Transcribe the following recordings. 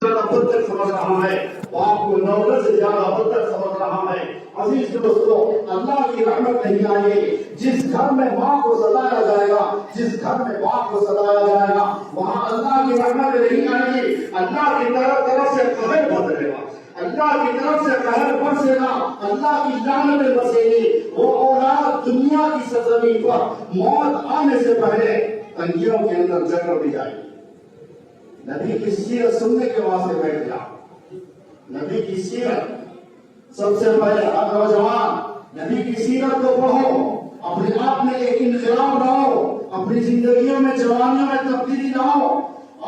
بدتر سمجھ رہا ہے، باپ کو نوکر سے زیادہ بدتر سمجھ رہا ہے۔ عزیز دوستو، اللہ کی رحمت نہیں آئے گی جس گھر میں ماں کو ستایا جائے گا، جس گھر میں باپ کو ستایا جائے گا، وہاں اللہ کی رحمت نہیں آئے گی۔ اللہ کی طرف سے قہر برسے گا، اللہ کی طرف سے قہر برسے گا، اللہ کی لعنت برسے گی۔ وہ اولاد دنیا کی سرزمین پر موت آنے سے پہلے تنگیوں کے اندر جکڑ دی جائے گی۔ نبی کی سیرت سننے کے واسطے بیٹھ جاؤ، نبی کی سیرت سب سے پہلے ہر نوجوان نبی کی سیرت کو پڑھو، اپنے آپ میں ایک انقلاب لاؤ، اپنی زندگیوں میں جوانیوں میں تبدیلی لاؤ۔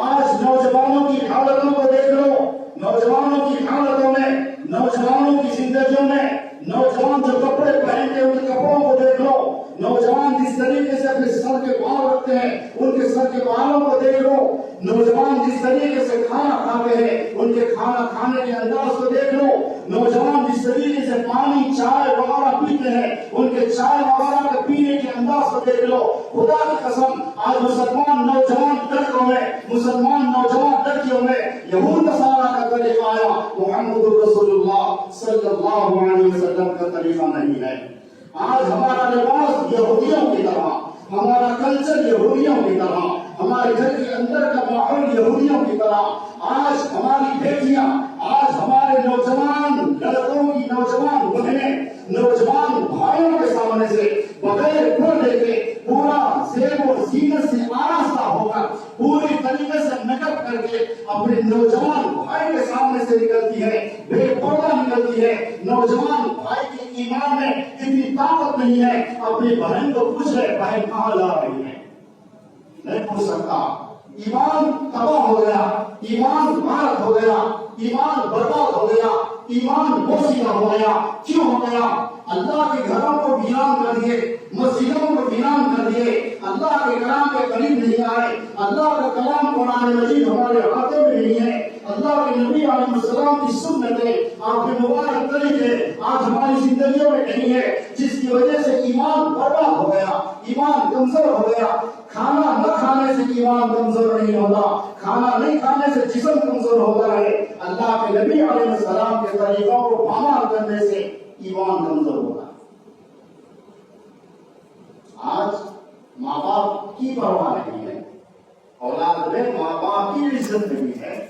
آج نوجوانوں کی حالتوں کو دیکھ لو، نوجوانوں کی حالتوں میں، نوجوانوں کی زندگیوں میں، نوجوان جو کپڑے پہنتے ہیں ان کے کپڑوں کو دیکھ لو، نوجوان جس طریقے سے اپنے سر کے بال رکھتے ہیں ان کے سر کے بالوں کو دیکھ لو، نوجوان جس طریقے سے کھانا کھاتے ہیں ان کے کھانا کھانے کے انداز کو دیکھ لو، نوجوان جس طریقے سے پانی چائے وغیرہ پیتے ہیں ان کے چائے وغیرہ کے پینے کے انداز کو دیکھ لو۔ خدا کی قسم آج مسلمان نوجوان لڑکوں میں، مسلمان نوجوان لڑکیوں میں یہود نصارہ کا طریقہ آیا، محمد رسول اللہ صلی اللہ علیہ وسلم کا طریقہ نہیں ہے۔ آج ہمارا لباس یہودیوں کی طرح، ہمارا کلچر یہودیوں کی طرح، ہمارے گھر کے اندر کا ماحول یہودیوں کی طرح، آج ہماری بیٹیاں، آج ہمارے نوجوان لڑکوں کی نوجوان بہنیں نوجوان بھائیوں کے سامنے سے بغیر پردے کے پورا زیب و زینت سے آراستہ ہو کر پوری طریقے سے میک اپ کر کے اپنے نوجوان بھائی کے سامنے سے نکلتی ہے، بے پردہ نکلتی ہے۔ نوجوان بھائی کے ایمان میں اتنی طاقت نہیں ہے، اپنی بہن کو پوچھ رہے بہن کہاں لا رہی ہے، نہیں پوچھ سکتا۔ ایمان تباہ ہو گیا، ایمان غارت ہو گیا، ایمان برباد ہو گیا، ایمان بوسیدہ ہو گیا۔ کیوں ہو گیا؟ اللہ کے گھروں کو ویران کر دیے، مسجدوں کو ویران کر دیے، اللہ کے کلام کے قریب نہیں آئے، اللہ کا کلام قرآن مجید ہمارے ہاتھوں میں نہیں ہے، اللہ کے نبی علیہ السلام کی سنتیں، آپ کے مبارک طریقے آج ہماری زندگیوں میں نہیں ہے، جس کی وجہ سے ایمان برباد ہو گیا، ایمان کمزور ہو گیا۔ کھانا نہ کھانے سے ایمان کمزور نہیں ہوتا، کھانا نہیں کھانے سے جسم کمزور ہوتا ہے، اللہ کے نبی علیہ السلام کے طریقوں کو پامال کرنے سے ایمان کمزور ہوتا ہے۔ آج ماں باپ کی پرواہ نہیں ہے، اولاد میں ماں باپ کی عزت نہیں ہے،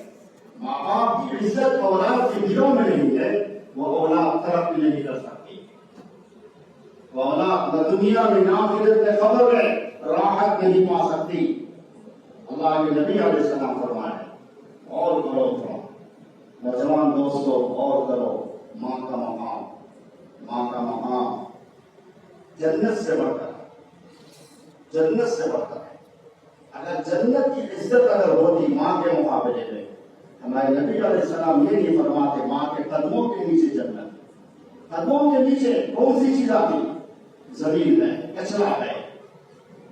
ماں باپ کی عزت اولاد کے دلوں میں نہیں ہے، وہ اولاد ترقی نہیں کر سکتی، وہ اولاد نہ دنیا میں نہ آخرت میں قبر میں راحت نہیں پا سکتی۔ اللہ کے نبی علیہ السلام فرمائے اور کرو تھوڑا، نوجوان دوستو اور کرو، ماں کا مقام، ماں کا مقام جنت سے بڑھ کر، جنت سے بڑھ کر ہے۔ اگر جنت کی عزت اگر ہوتی ماں کے مقابلے میں، ہمارے نبی علیہ السلام یہ نہیں فرماتے ماں کے قدموں کے نیچے جنت، قدموں کے نیچے کون سی چیز آتی؟ زمین ہے، کچرا ہے،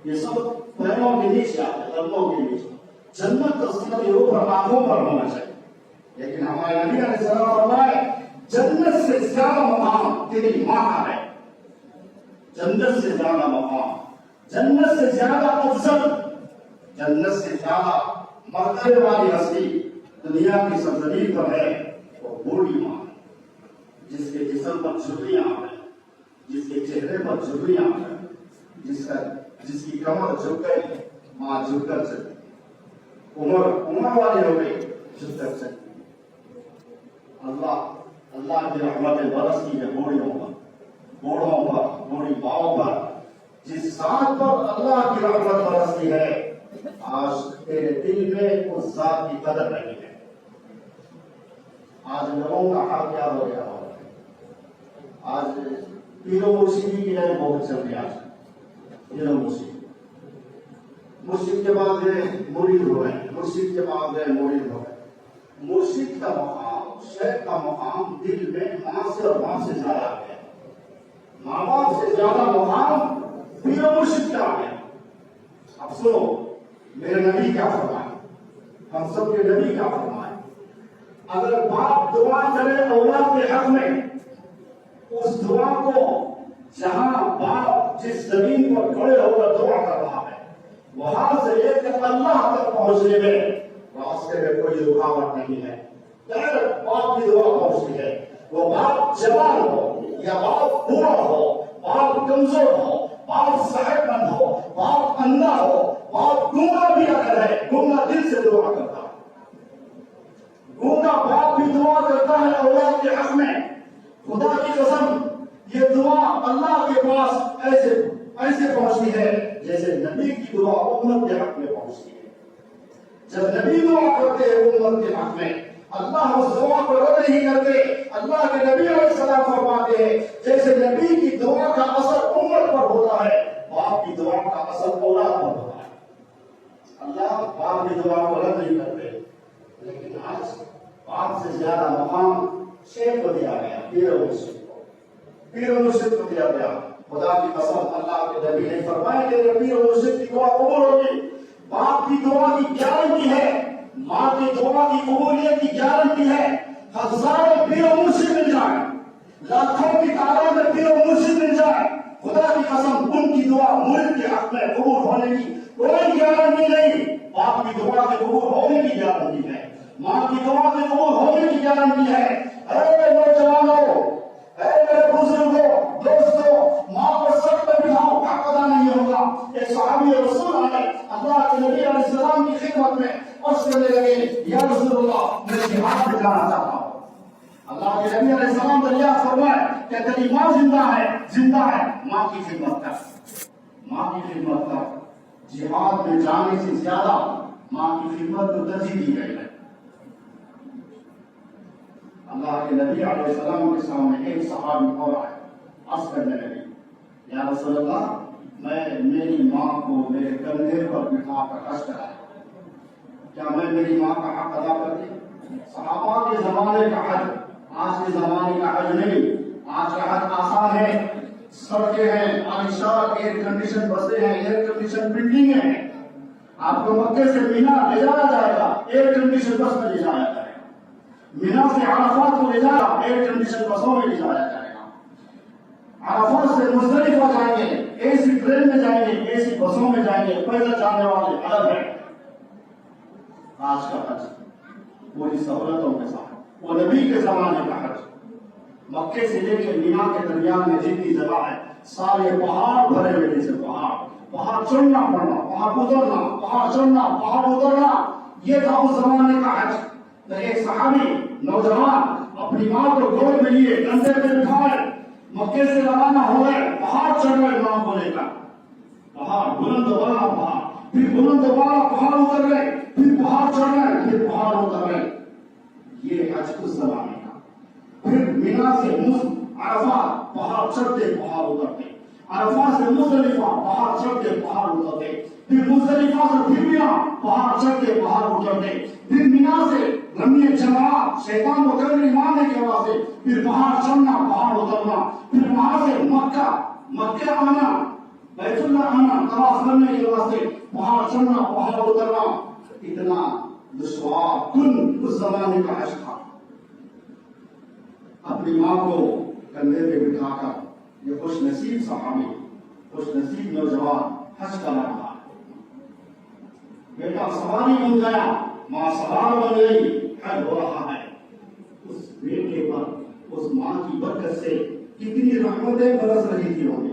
یہ سب پیروں کے نیچے آتے ہیں، قدموں کے نیچے۔ جنت تو صرف یہ اوپر آنکھوں پر ہونا چاہیے، لیکن ہمارے نبی علیہ السلام فرمائے جنت سے زیادہ مقام تیری ماں کا ہے، جنت سے زیادہ مقام، جنت سے زیادہ افضل، جنت سے زیادہ مرتبے والی ہستی دنیا کی سرزمین پر ہے، وہ بوڑھی ماں ہے، جس کے جسم پر جھرریاں ہیں، جس کے چہرے پر جھرریاں ہیں، جس کی کمر جھک گئی، ماں جھک کر چلتی، عمر والی ہو گئی، جھک کر چلتی۔ اللہ کی رحمتیں برستی ہے بوڑھوں پر، بوڑھوں پر، بوڑھی ماؤں پر، جس ذات پر اللہ کی رحمت برستی ہے، آج تیرے دل میں اس ذات کی قدر نہیں ہے۔ آج لوگوں کا حال کیا ہو گیا ہے؟ آج پیر و مرشدی کی لائن بہت چل رہی ہے، آج پیر و مرشد، مرشد کے بعد گئے مرید ہو گئے، مرشد کے بعد گئے مرید ہو گئے۔ مرشد کا مقام، شیخ کا مقام دل میں ماں سے اور باپ سے زیادہ آ گیا، ماں باپ سے زیادہ مقام پیر و مرشد کا آ گیا۔ اب سنو میرے نبی کیا فرمائے، ہم سب کے نبی کیا فرمائے، اگر باپ دعا کرے اولاد کے حق میں، اس دعا کو جہاں باپ جس زمین پر کھڑے ہو کر دعا کر رہا ہے وہاں سے لے کر اللہ تک پہنچنے میں راستے میں کوئی رکاوٹ نہیں ہے، ڈائریکٹ باپ کی دعا پہنچتی ہے. وہ باپ جوان ہو یا باپ بوڑھا ہو، باپ کمزور ہو، باپ صحت مند ہو، باپ اندھا ہو، باپ گونگا بھی اگر ہے، گونگا دل سے دعا کرتا ہے. گونگا باپ بھی دعا کرتا ہے اولاد کے حق میں. خدا کی قسم یہ دعا اللہ کے پاس ایسے پہنچتی ہے جیسے نبی کی دعا امت کے حق میں پہنچتی ہے. جب نبی دعا کرتے ہیں امت کے حق میں، اللہ اس دعا کو رد نہیں کرتے. اللہ کے نبی علیہ السلام فرماتے ہیں جیسے نبی کی دعا کا اثر امت پر ہوتا ہے، باپ کی دعا کا اثر اولاد پر ہوتا ہے. اللہ باپ کی دعا کو رد نہیں کرتے. لیکن آج باپ سے زیادہ مقام شیخ کو دیا گیا، پیر و مرشد کو دیا گیا. خدا کی قسم اللہ کے نبی نے فرمایا کہ پیر و مرشد کی دعا قبول ہوگی. باپ کی دعا کی گارنٹی ہے، ماں کی دعا کی قبولیت کی گارنٹی ہے. ہزاروں پیر و مرشد مل جائیں، لاکھوں کی تعداد میں پیر و مرشد مل جائیں، خدا کی قسم ان کی دعا مرید کے حق میں قبول ہونے کی کوئی گارنٹی نہیں. باپ کی دعا کے قبول ہونے کی گارنٹی ہے، ماں کی دعا کے قبول ہونے کی گارنٹی ہے. اے نوجوانوں، اے میرے بزرگوں، دوستوں، ماں کو سب پہ بٹھاؤ، حق ادا نہیں ہوگا. ایک صحابی رسول آئے اللہ کے نبی علیہ السلام کی خدمت میں، عرض کرنے لگے یا رسول اللہ میں جہاد میں جانا چاہتا ہوں. اللہ کے نبی علیہ السلام دریافت فرمائے کہ تیری ماں زندہ ہے، ماں کی خدمت کر، ماں کی خدمت کر. جہاد میں جانے سے زیادہ ماں کی خدمت کو ترجیح دی گئی ہے. اللہ کے نبی علیہ السلام کے سامنے ایک صحابی اور آئے، عرض کرنے لگے یا رسول اللہ میں میری ماں کو میرے کندھے پر بٹھا کر حج کرایا، کیا میں میری ماں کا حق ادا کرتی؟ صحابہ کے زمانے کا حج آج کے زمانے کا حج نہیں. آج کا حج آسان ہے، سڑکیں ہیں، عالیشان ایئر کنڈیشن بسیں ہیں، ایئر کنڈیشن بلڈنگیں ہیں. آپ کو مکے سے مینا لے جایا جائے گا، ایئر کنڈیشن بس میں لے جایا جائے گا. مینا سے عرفات کو لے جایا ایئر کنڈیشن بسوں میں لے جایا جائے گا. عرفات سے مزدلفہ جائیں گے، اے سی ٹرین میں جائیں گے، اے سی بسوں میں جائیں گے، پیدل جانے والے الگ ہیں. آج کا حج پوری سہولتوں کے ساتھ، وہ نبی کے زمانے کا حج. مکے سے لے کے مینا کے درمیان میں جتنی جگہ ہے سارے پہاڑ بھرے ہوئے سے پہاڑ چڑھنا پڑنا، پہاڑ اترنا، پہاڑ چڑھنا، پہاڑ اترنا، یہ تھا اس زمانے کا حج. تو ایک صحابی نوجوان اپنی ماں کو گود میں لیے کندھے پہ بٹھائے مکے سے روانہ ہو گئے. پہاڑ چڑھ گئے ماں کو لے کر، پہاڑ بلند والا پہاڑ، پھر بلند والا پہاڑ اتر گئے، پھر پہاڑ چڑھ گئے، پھر پہاڑ اتر گئے. یہ حج اس زمانے کا. پھر مینا سے عرفات پہاڑ چڑھتے پہاڑ اترتے، عرفات سے مزدلفہ پہاڑ چڑھتے پہاڑ اترتے، پھر مزدلفہ سے پھر مینا پہاڑ چڑھتے پہاڑ اترتے، پھر مینا سے رمی جماعت شیطان کو کرنے مارنے کے واسطے پھر پہاڑ چڑھنا پہاڑ اترنا، پھر وہاں سے مکہ آنا، بیت اللہ آنا طواف کرنے کے واسطے پہاڑ چڑھنا پہاڑ اترنا. اتنا دشوار کن اس زمانے کا حج تھا. اپنی ماں کو کندھے پہ بٹھا کر یہ خوش نصیب صحابی، خوش نصیب نوجوان حج کر رہا ہے. بیٹا سواری بن گیا، ماں سوار بن گئی، حج ہو رہا ہے. اس بیٹے پر اس ماں کی برکت سے کتنی رحمتیں برس رہی تھی. ہمیں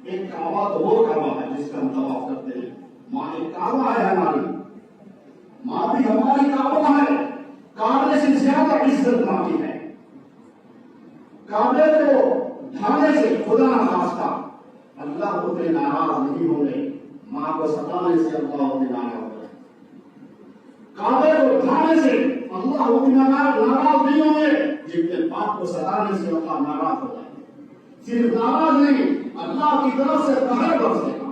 ایک کعبہ تو وہ کعبہ ہے جس کا ہم طواف کرتے ہیں، ماں ایک کعبہ ہے ہماری، ماں بھی ہماری کعبہ ہے. کعبے سے زیادہ عزت ماں کی ہے. کعبے کو ڈھانے سے خدا نخواستہ اللہ اتنے ناراض نہیں ہوں گے، ماں کو ستانے سے اللہ اتنے ناراض ہو گئے. کعبے کو ڈھانے سے اللہ اتنا ناراض نہیں ہوں گے جتنے باپ کو ستانے سے اللہ ناراض ہو جائے. صرف ناراض نہیں، اللہ کی طرف سے قہر برسے گا،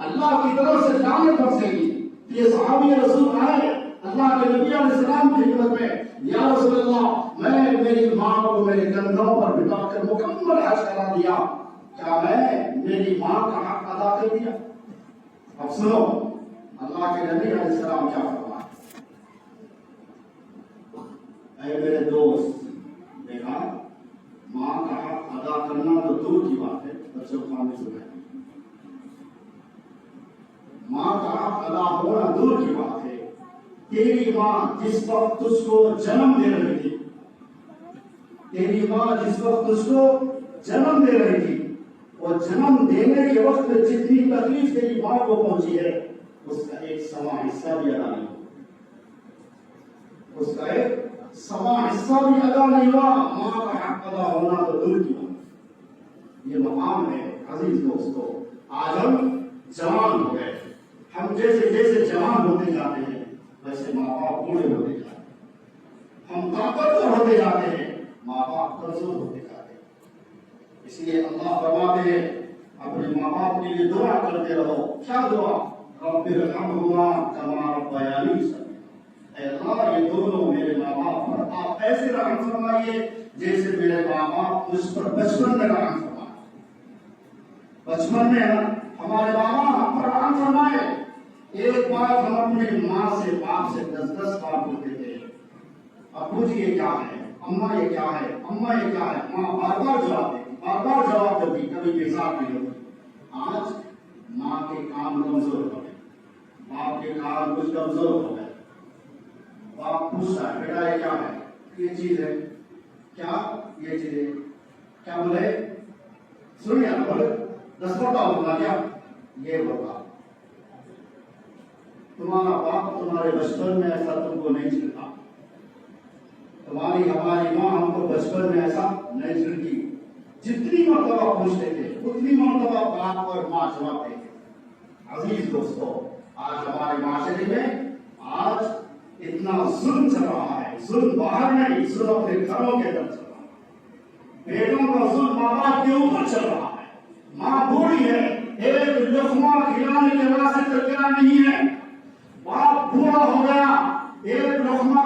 اللہ کی طرف سے لعنت برسے گی. یہ صحابی رسول آئے اللہ کے نبی علیہ السلام کی خدمت میں، یا رسول اللہ میں میری ماں کو میرے کندھوں پر بٹھا کر مکمل حج کرا دیا، کیا میں میری ماں کا حق ادا کر دیا؟ اب سنو اللہ کے نبی علیہ السلام کیا فرمایا. اے میرے دوست، دیکھا ماں کا حق ادا کرنا تو دور کی بات ہے، بچوں خانے سے ماں کا حق ادا ہونا دور کی بات ہے، تیری ماں جس وقت تجھ کو جنم دے رہی تھی، تیری ماں جس وقت تجھ کو جنم دے رہی تھی، اور جنم دینے کے وقت جتنی تکلیف تیری ماں کو پہنچی ہے اس کا ایک سواں حصہ بھی ادا نہیں ہوا، اس کا ایک سواں حصہ بھی ادا نہیں ہوا۔ ماں کا حق ادا ہونا تو دور کی بات، یہ مقام ہے عزیز دوستو۔ آج ہم جوان ہو گئے، ہم جیسے جیسے جوان ہوتے جاتے ہیں ویسے ماں باپ بوڑھے ہوتے جاتے ہیں، ہم طاقتور ہوتے جاتے ہیں، ماں باپ کمزور ہوتے جاتے ہیں۔ اس لیے اللہ فرماتے ہیں اپنے ماں باپ کے لیے دعا کرتے رہو۔ کیا دعا؟ رب ارحمہما کما ربیانی صغیرا، اے اللہ یہ دونوں میرے ماں باپ پر آپ ایسے رحم فرمائیے جیسے میرے ماں باپ مجھ پر بچپن میں رحم فرمائے۔ بچپن میں ہمارے ماں باپ ہم پر رحم فرمائے۔ ایک بار ہم اپنی ماں سے باپ سے 10 بار پوچھتے تھے ابو جی یہ کیا ہے، اماں یہ کیا ہے، اماں یہ کیا ہے، ماں بار بار جواب دیتی، بار بار جواب دیتی، کبھی بےزار نہیں ہوتی۔ آج ماں کے کام کمزور ہو گئے، باپ کے کام کچھ کمزور ہو گئے۔ باپ پوچھتا ہے بیٹا یہ کیا ہے، یہ چیز ہے کیا، یہ چیز ہے کیا، بولے سنیے نا، بولے 10 بار ہوگا کیا، یہ ہوگا۔ تمہارا باپ تمہارے بچپن میں ایسا تم کو نہیں چلتا، تمہاری ہماری ماں ہم کو بچپن میں ایسا نہیں چلتی۔ جتنی مرتبہ پوچھتے تھے اتنی مرتبہ باپ اور ماں جواب دیتے تھے۔ عزیز دوستو، آج ہمارے معاشرے میں آج اتنا ظلم چل رہا ہے، ظلم باہر نہیں، ظلم اپنے گھروں کے اندر چل رہا ہے۔ بیٹوں کا ظلم ماں باپ کے اوپر چل رہا ہے۔ ماں بوڑھی ہے، ایک لقمہ کھلانے کے واسطے تیار نہیں ہے، باپ بوڑھا ہو گیا، ایک لقمہ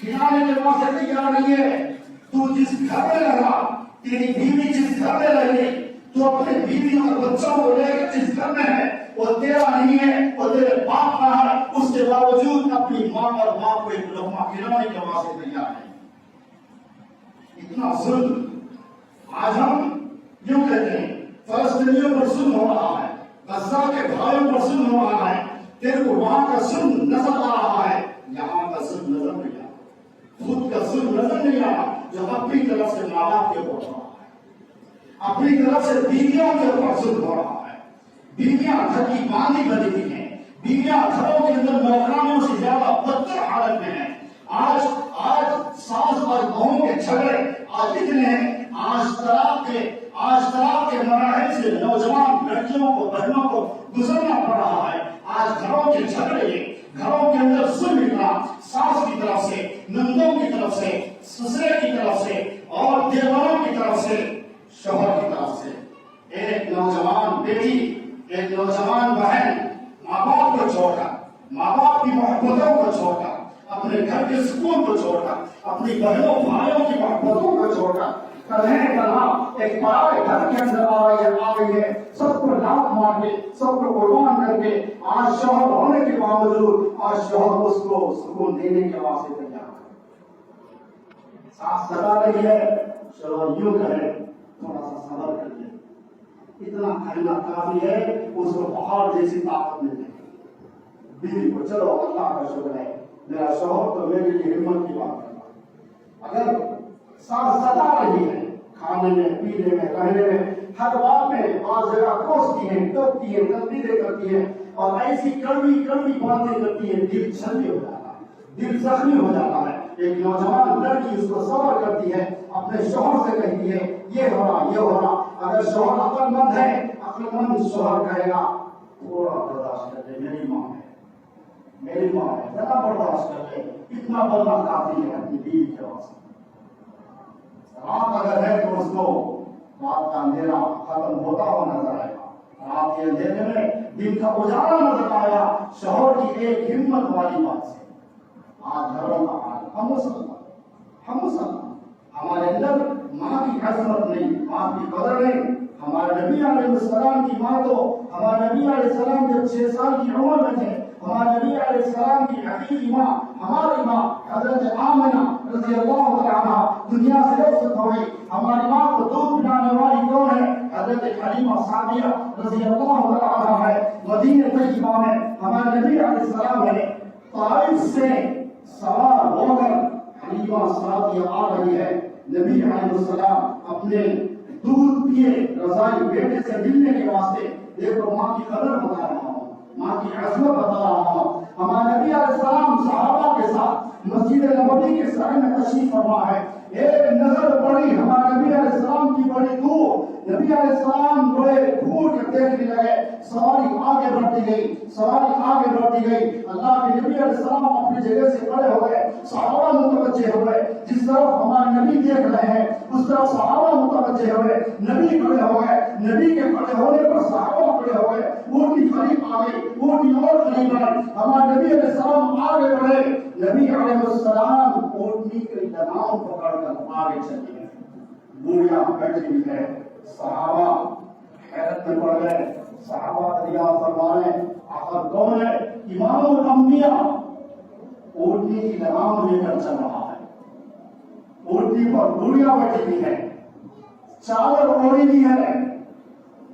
کھلانے کے واسطے تیار نہیں ہے۔ تو جس گھر میں رہا، تیری بیوی جس گھر میں رہے، تو اپنے بیوی اور بچوں کو لے کر جس گھر میں ہے وہ تیرا نہیں ہے، وہ تیرے باپ کا ہے، اس کے باوجود اپنی ماں اور باپ کو ایک لقمہ کھلانے کے واسطے تیار ہے۔ اتنا ظلم آج ہم یوں کہتے ہیں فلسطینیوں پر ظلم ہو رہا ہے، غزہ کے بھائیوں پر ظلم ہو رہا ہے، تیرے کو وہاں کا ظلم نظر آ رہا ہے، یہاں کا ظلم نظر نہیں آ رہا، خود کا ظلم نظر نہیں آ رہا جو اپنی طرف سے ماں باپ کے اوپر ہو رہا ہے، اپنی طرف سے بیویوں کے اوپر ظلم ہو رہا ہے۔ بیویاں گھر کی باندھی بنی ہوئی ہیں، بیویاں گھروں کے اندر نوکرانوں سے زیادہ بدتر حالت میں ہیں۔ آج ساس اور بہو کے جھگڑے آج اتنے ہیں، آج طلاق کے مراحل سے نوجوان لڑکیوں کو بہنوں کو گزرنا پڑ رہا ہے۔ آج گھروں کے جھگڑے، گھروں کے اندر ظلم اتنا، ساس کی طرف سے، نندوں کی طرف سے، سسرے کی طرف سے اور دیوروں کی طرف سے، شوہر کی طرف سے۔ ایک نوجوان بیٹی، ایک نوجوان بہن ماں باپ کو چھوڑ کر، ماں باپ کی محبتوں کو چھوڑ کر، اپنے گھر کے سکون کو چھوڑ کر، اپنی بہنوں بھائیوں کی محبتوں کو چھوڑ کر ایک پرائے گھر کے اندر آ رہی ہے، سب کو لات مار کے، سب کو قربان کر کے، آج شوہر ہونے کے باوجود آج شوہر اس کو سکون دینے کے واسطے تیار ہے۔ ساس ستا رہی ہے، شوہر یوں کرے تھوڑا سا صبر کر لے، اتنا کھانا کافی ہے، اس کو پہاڑ جیسی طاقت مل جائے گی۔ بیوی کو چلو اللہ کا شکر ہے میرا شوہر تو میرے لیے ہمت کی بات کرتا، اگر ساس ستا رہی ہے کھانے میں، پینے میں، رہنے میں، ہر بات میں بعض جگہ کوستی ہے، ٹوکتی ہے، تنقیدیں کرتی ہے اور ایسی کڑوی کڑوی باتیں کرتی ہے، دل چھلنی ہو جاتا ہے، دل زخمی ہو جاتا ہے۔ ایک نوجوان لڑکی اس کو صبر کرتی ہے، اپنے شوہر سے کہتی ہے یہ ہو رہا، یہ ہو رہا۔ اگر شوہر عقل مند ہے، عقل مند شوہر کہے گا تھوڑا برداشت کر لے، میری ماں ہے، میری ماں ہے، ذرا برداشت کر لے، اتنا بولنا کافی ہے اپنی بیوی کے واسطے۔ رات اگر ہے تو اس کو رات کا اندھیرا ختم ہوتا ہوا نظر آئے گا، رات کے اندھیرے میں دن کا اجالا نظر آئے گا، شوہر کی ایک ہمت والی بات سے۔ آج گھروں کا حال ہم مسلمان ہمارے اندر ماں کی عظمت نہیں، ماں کی قدر نہیں۔ ہمارے نبی علیہ السلام کی ماں تو، ہمارے نبی علیہ السلام جب 6 سال کی عمر میں تھے، ہمارے نبی علیہ السلام کی حقیقی ماں، ہماری ماں حضرت آمنہ رضی اللہ عنہا دنیا سے رخصت ہو گئی۔ ہماری ماں کو دودھ پلانے والی کون ہے؟ حضرت حلیمہ سعدیہ رضی اللہ عنہا ہے۔ مدینہ طیبہ میں ہمارے نبی علیہ السلام ہے، طائف سے سوار ہو کر حلیمہ سعدیہ آ رہی ہے. نبی علیہ السلام اپنے دودھ پیے رضائی بیٹے سے ملنے کے واسطے. دیکھو ماں کی قدر بتا رہا ہوں, ماں کی عظمت بتا رہا ہوں. ہمارے نبی علیہ السلام صحابہ کے ساتھ مسجد نبوی کے سرے میں تشریف فرما ہے. ایک نظر پڑی ہمارے نبی علیہ السلام کی بڑی دور. نبی علیہ السلام بڑے گھور کے دیکھنے لگے. سواری آگے بڑھتی گئی, سواری آگے بڑھتی گئی. اللہ کے نبی علیہ السلام اپنی جگہ سے کھڑے ہو گئے. صحابہ متوجہ ہوئے. جس طرف ہمارے نبی دیکھ رہے ہیں اس طرف صحابہ متوجہ ہوئے. نبی کھڑے ہو گئے. نبی کے کھڑے ہونے پر صحابہ کھڑے ہو گئے. اونٹی قریب آ گئی, اونٹی اور قریب آئی. ہمارے نبی علیہ السلام آگے بڑھے. نبی علیہ السلام اونٹی کے لگام پکڑ کر آگے چلے گئے. بوڑھیا بیٹھی ہوئی ہے. صحابہ حیرت میں پڑ گئے. صحابہ دریا فرمانے آخر کون ہے؟ امام الانبیاء اونٹی کی لگام لے کر چل رہا ہے. اونٹی پر بوڑھیا بیٹھی ہوئی ہے, چادر اوڑھی ہوئی ہے.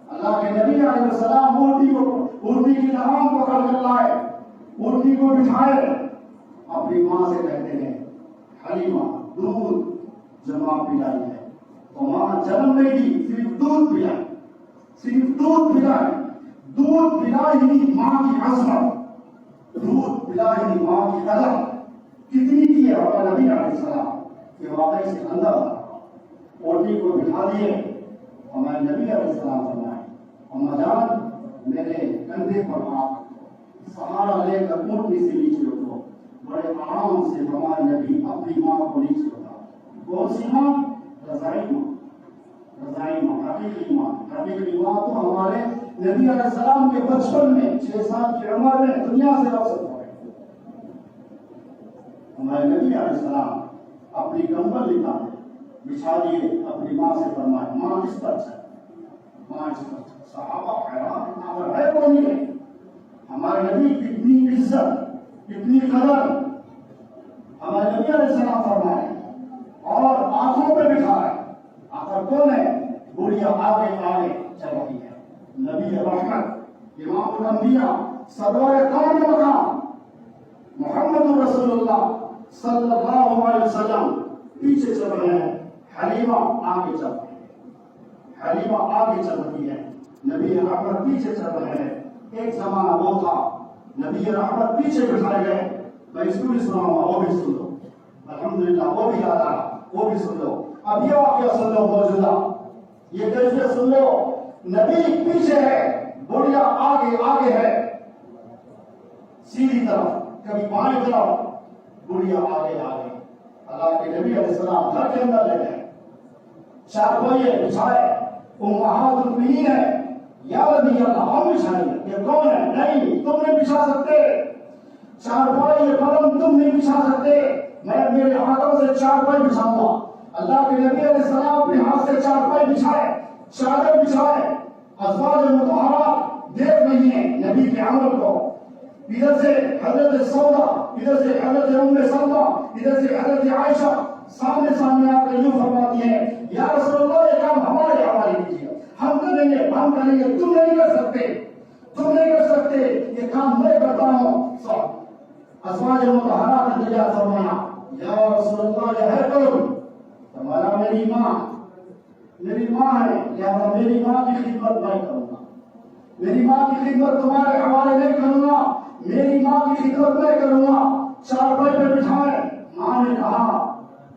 اللہ کے نبی علیہ السلام اونٹی کی لگام پکڑ کر لائے, اونٹی کو بٹھائے. اپنی ماں سے کہتے ہیں حلیمہ دودھ جمع پلائی ہے. تو ماں جنم نہیں دی, صرف دودھ پلائی, صرف دودھ پلائی. دودھ پلائی ہی ماں کی عظمت, دودھ پلائی ہی ماں کی قدر کتنی کی ہے ہمارے نبی علیہ السلام کہ واقعی سے اندر اونٹی کو بٹھا دیے. ہمارے نبی علیہ السلام فرمائے اما جان میرے کندھے پر آپ سہارا لے کر اونٹی سے نیچے اترو. بڑے آرام سے ہمارے نبی اپنی ماں کو نیچے اترا. کون سی ماں؟ رضائی ماں. رضائی ماں, حقیقی ماں. حقیقی ماں تو ہمارے نبی علیہ السلام کے بچپن میں 6 سال کی عمر میں دنیا سے رخصت ہو گئے. ہمارے نبی علیہ السلام اپنی کمبل نکالے بچھا دیے, اپنی ماں سے فرمائے ماں اس پر چل, ماں اس پر چل. صحابہ حیران اگر ہے کون نہیں. ہمارے نبی کتنی عزت کتنی قدر. ہمارے نبی علیہ السلام فرمائے اور آنکھوں پہ بٹھائے. آخر کون ہے؟ بوڑھیا آگے آگے چل رہی ہے. نبی رحمت امام الانبیاء سرور کون مقام محمد رسول اللہ صلی اللہ علیہ وسلم پیچھے چل رہے ہیں. حلیمہ آگے چل رہی ہے. حلیمہ آگے چل رہی ہے. نبی رحمت پیچھے چل رہے ہیں. ایک زمانہ وہ تھا نبی رحمت پیچھے بٹھائے گئے. میں اسکول سناؤں گا, وہ بھی سن لو. الحمدللہ وہ بھی یاد آ رہا, وہ بھی سن لو. اب یہ واقعہ سن لو موجودہ, یہ کیسے سن لو. نبی پیچھے ہے, بڑھیا آگے آگے ہے, سیدھی طرف کبھی بائیں طرف, بڑھیا آگے آگے. اللہ کے نبی علیہ السلام گھر کے اندر لے گئے. چارپائے بچھائے. امہات المؤمنین ہے, یا نبی اللہ ہم بچھائیں گے. یہ کون ہے؟ نہیں, تم نہیں بچھا سکتے. چارپائی پلنگ تم نہیں بچھا سکتے. میں میرے ہاتھوں سے چارپائی بچھاؤں گا. اللہ کے نبی علیہ السلام اپنے ہاتھ سے چارپائی بچھائے, چادر بچھائے. ازواج مطہرات دیکھ رہی ہیں نبی کے عمل کو. ادھر سے حضرت سودا, ادھر سے حضرت ام سلمہ, ادھر سے حضرت عائشہ سامنے سامنے آ کر یوں فرماتی ہیں یا رسول اللہ یہ کام ہمارے حوالے کیجیے, ہم کریں گے, ہم کریں گے, تم نہیں کر سکتے, تم نہیں کر سکتے, یہ کام میں کرتا ہوں. ازواج مطہرات نے دیا فرمایا یا رسول اللہ یہ ہے کون؟ فرمایا میری ماں, میری ماں ہے, لہذا میری ماں کی خدمت میں کروں گا. میری ماں کی خدمت تمہارے حوالے نہیں کروں گا, میری ماں کی خدمت میں کروں گا. چارپائی پہ بٹھائے. ماں نے کہا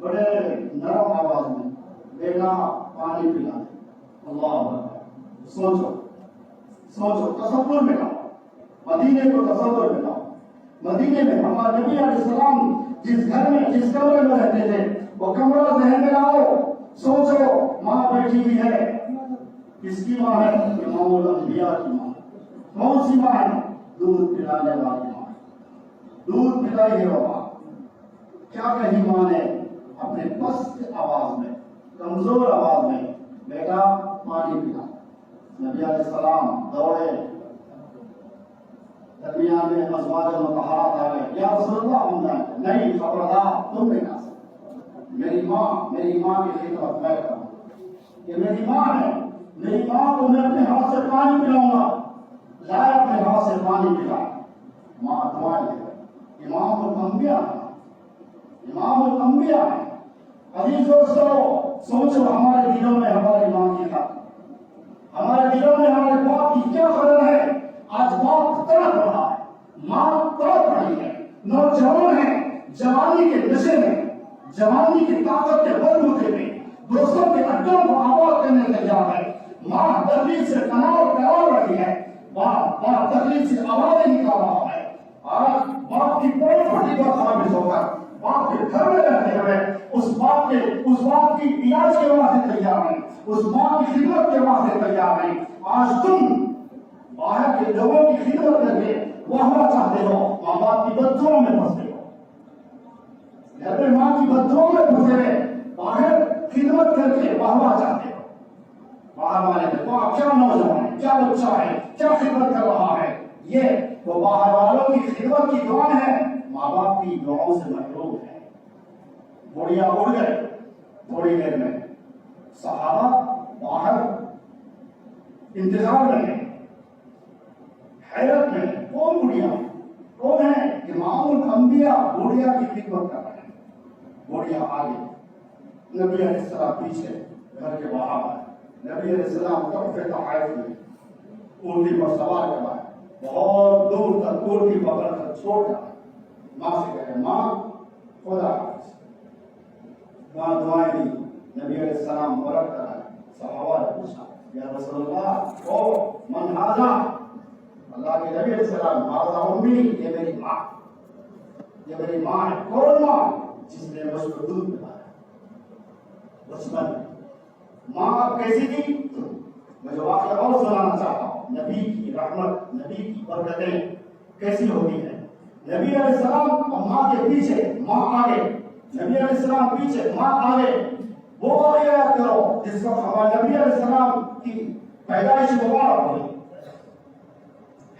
بڑے نرم آواز میں بیٹا پانی پلا دے. اللہ اکبر. سوچو سوچو, تصور میں لاؤ, مدینے کو تصور میں لاؤ. مدینے میں ہمارے نبی علیہ السلام جس گھر میں جس کمرے میں رہتے تھے وہ کمرہ ذہن میں لاؤ. سوچو ماں بیٹھی ہوئی ہے. کس کی ماں ہے؟ امام الانبیاء کی ماں. کون سی ماں ہے؟ دودھ پلانے والی ماں. دودھ پلائی ہے بابا. کیا کہی ماں نے اپنے پست آواز میں, کمزور آواز میں, بیٹا پانی پلا. نبی علیہ السلام دوڑے. درمیان میں ازواج مطہرات آ گئے. یا رسول اللہ ہم جائیں. نہیں, خبردار, تم نہیں کھا سکتے. میری ماں کی خدمت میں کروں. یہ میری ماں ہے, میری ماں کو میں اپنے ہاتھ سے پانی پلاؤں گا. لائے اپنے ہاتھ سے پانی پلا. ماں دعائیں دے گئی. امام الانبیاء امام الانبیاء عزیز دوستو سوچو ہمارے دلوں میں ہماری ماں کی خاطر ہمارے دلوں میں ہمارے باپ کی کیا قدر ہے آج باپ تڑپ رہا ہے ماں تڑپ رہی ہے نوجوان ہیں جوانی کے نشے میں جوانی کی طاقت کے بل بوتے میں دوستوں کے اڈوں کو آباد کرنے تیار ہے ماں تکلیف سے تناؤ کرا رہی ہے باپ تکلیف سے آوازیں نکال رہا ہے آج باپ کی کوئی پھٹی پر خامش ہو کر باپ کے گھر میں رہتے ہوئے اس باپ کی علاج کے واسطے تیار ہیں اس ماں کی خدمت کے واسطے تیار ہیں آج تم باہر کے لوگوں کی خدمت کر کے واہ چاہتے ہو ماں باپ کی بددعاؤں میں پھنستے ہو گھر میں ماں کی بددعاؤں میں پھنسے ہوئے باہر خدمت کر کے واہ چاہتے ہو باہر والے دیکھو آپ کیا نوجوان ہے کیا بچہ ہے کیا خدمت کر رہا ہے یہ وہ باہر والوں کی خدمت کی دعا ہے ماں باپ کی دعاؤں سے محروم ہے بڑھیا اڑ گئے تھوڑی دیر میں صحابہ باہر انتظار میں حیرت میں کون بڑھیا کون ہے امام الانبیاء بڑھیا کی خدمت کر رہے ہیں بڑھیا آگے نبی علیہ السلام پیچھے گھر کے باہر آئے نبی علیہ السلام طرف تحائف میں اونٹی پر سوار کرائے بہت دور تک اونٹی پکڑ کر چھوڑ کر ماں سے کہے ماں خدا وہاں دعائیں دی نبی علیہ السلام برک کرائے صحابہ نے پوچھا یا رسول اللہ او من ہذا اللہ کے نبی علیہ السلام ہذا امی یہ میری ماں ہے کون ماں جس نے مجھ کو دودھ پلایا بچپن ماں آپ کیسی تھی میں جو واقعہ اور سنانا چاہتا ہوں نبی کی رحمت نبی کی برکتیں کیسی ہوتی ہیں نبی علیہ السلام اور ماں کے پیچھے ماں آگے نبی علیہ السلام پیچھے ماں آگے وہ یاد کرو جس وقت ہمارے نبی علیہ السلام کی پیدائش مبارک ہوئی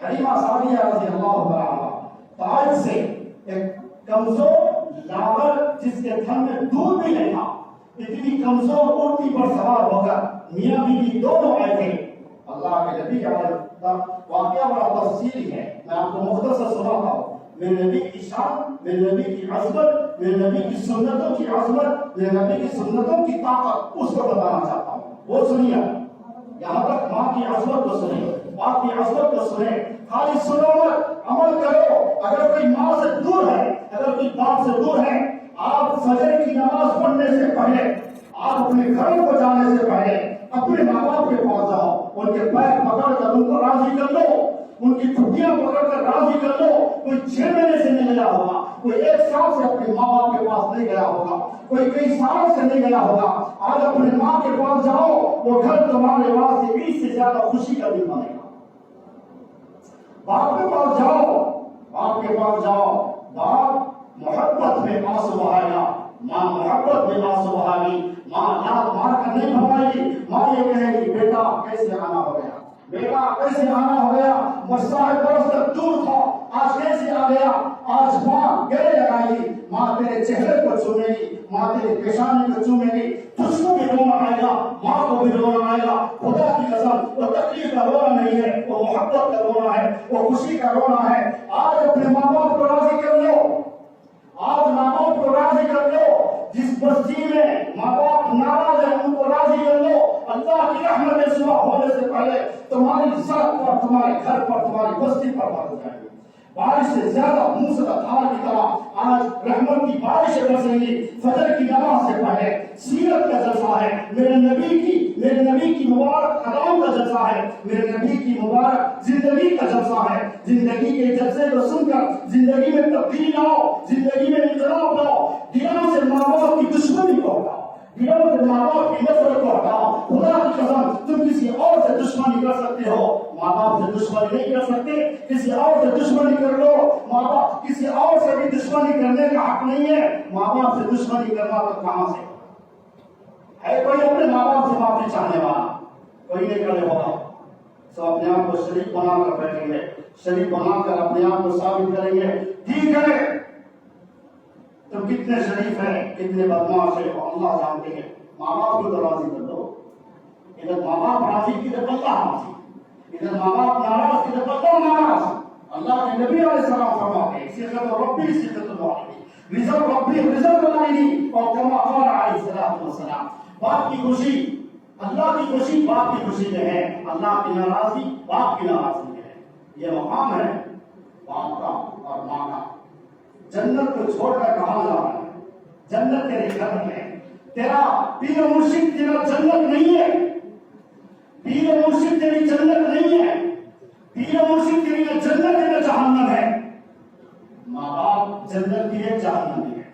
حلیمہ سعدیہ رضی اللہ عنہا طائف سے ایک کمزور لاغر جس کے تھن میں دودھ بھی نہیں تھا اتنی کمزور اونٹی پر سوار ہو کر میاں بیوی دونوں آئے تھے اللہ کے نبی کا واقعہ بڑا تفصیلی ہے میں آپ کو مختصر سناتا ہوں میرے نبی کی شان میرے نبی کی عظمت میرے نبی کی سنتوں کی عظمت میرے نبی کی سنتوں کی طاقت اس کو بتانا چاہتا ہوں وہ سنیے یہاں تک ماں کی عظمت کو سنیں باپ کی عظمت کو سنیں خالی سنو مت عمل کرو اگر کوئی ماں سے دور ہے اگر کوئی باپ سے دور ہے آپ فجر کی نماز پڑھنے سے پہلے آپ اپنے گھروں کو جانے سے پہلے اپنے ماں باپ کے پاس جاؤ ان کے پیر پکڑ کر ان کو راضی کر لو ان کی چھٹیاں پکڑ کر راضی کر لو کوئی 6 مہینے سے نہیں گیا ہوگا کوئی 1 سال سے اپنے ماں باپ کے پاس نہیں گیا ہوگا کوئی کئی سال سے نہیں گیا ہوگا آج اپنے ماں کے پاس جاؤ وہ گھر تمہارے واسطے 20 سے زیادہ خوشی کا دن بنے گا باپ کے پاس جاؤ باپ محبت میں آنسو بہائے گا ماں محبت میں آنسو بہائے گی ماں لات مار کر نہیں بھگائے گی ماں یہ کہے گی بیٹا کیسے آنا ہو گیا بیٹا کیسے آنا ہو گیا مسائل برس تک دور تھا آج کیسے آ گیا آج ماں گلے لگائے گی ماں تیرے چہرے کو چومے گی ماں تیرے پیشانی کو چومے گی تجھ کو بھی رونا آئے گا ماں کو بھی رونا آئے گا خدا کی قسم وہ تکلیف کا رونا نہیں ہے وہ محبت کا رونا ہے وہ خوشی کا رونا ہے آج اپنے ماں باپ کو راضی کر لو آج ماں باپ کو راضی کر لو جس بستی میں ماں باپ ناراض ہیں ان کو راضی کر لو اللہ کی رحمت صبح ہونے سے پہلے تمہاری سڑک پر تمہارے گھر پر تمہاری بستی پر بارش جائے گی بارش سے زیادہ موسلادھار کی طرح آج رحمت کی بارشیں برسیں گی فجر کی نماز سے پہلے سیرت کا جلسہ ہے میرے نبی کی مبارک اداؤں کا جلسہ ہے میرے نبی کی مبارک زندگی کا جلسہ ہے زندگی کے جلسے کو سن کر زندگی میں تبدیلی لاؤ زندگی میں انقلاب لاؤ دلوں سے ماں باپ کی دشمنی کو ہٹاؤ دلوں سے ماں باپ کی نفرت کو ہٹاؤ خدا کی قسم تم کسی اور سے دشمنی کر سکتے ہو ماں باپ سے دشمنی نہیں کر سکتے کسی اور سے دشمنی کر لو ماں باپ کسی اور سے بھی دشمنی کرنے کا حق نہیں ہے ماں باپ سے دشمنی کرنا تو کہاں سے ہے کوئی اپنے ماں باپ سے معافی چاہنے والا کوئی نہیں کرے ہوگا سب اپنے آپ کو شریف بنا کر بیٹھیں گے شریف بنا کر اپنے آپ کو ثابت کریں گے ٹھیک ہے تم کتنے شریف ہیں کتنے بدماش ہیں اللہ جانتے ہیں ماں باپ کو تو راضی کر دو ادھر ماں باپ راضی ادھر اللہ راضی ادھر ماں باپ ناراض ادھر اللہ ناراض اللہ کے نبی علیہ السلام فرماتے ہیں صفت ربی صفت الواحد رضا ربی رضا الواحد اور کما قال علیہ الصلوۃ والسلام باپ کی خوشی اللہ کی خوشی باپ کی خوشی میں ہے اللہ کی ناراضی باپ کی ناراضی میں ہے یہ مقام ہے باپ کا اور ماں کا جنت کو چھوڑ کر کہاں جا رہا ہے جنت تیرے گھر میں ہے تیرا پیر مرشد تیرا جنت نہیں ہے پیر مرشد تیری جنت نہیں ہے پیر مرشد تیری جنت ہے جہنم ہے ماں باپ جنت بھی ہے جہنم بھی ہے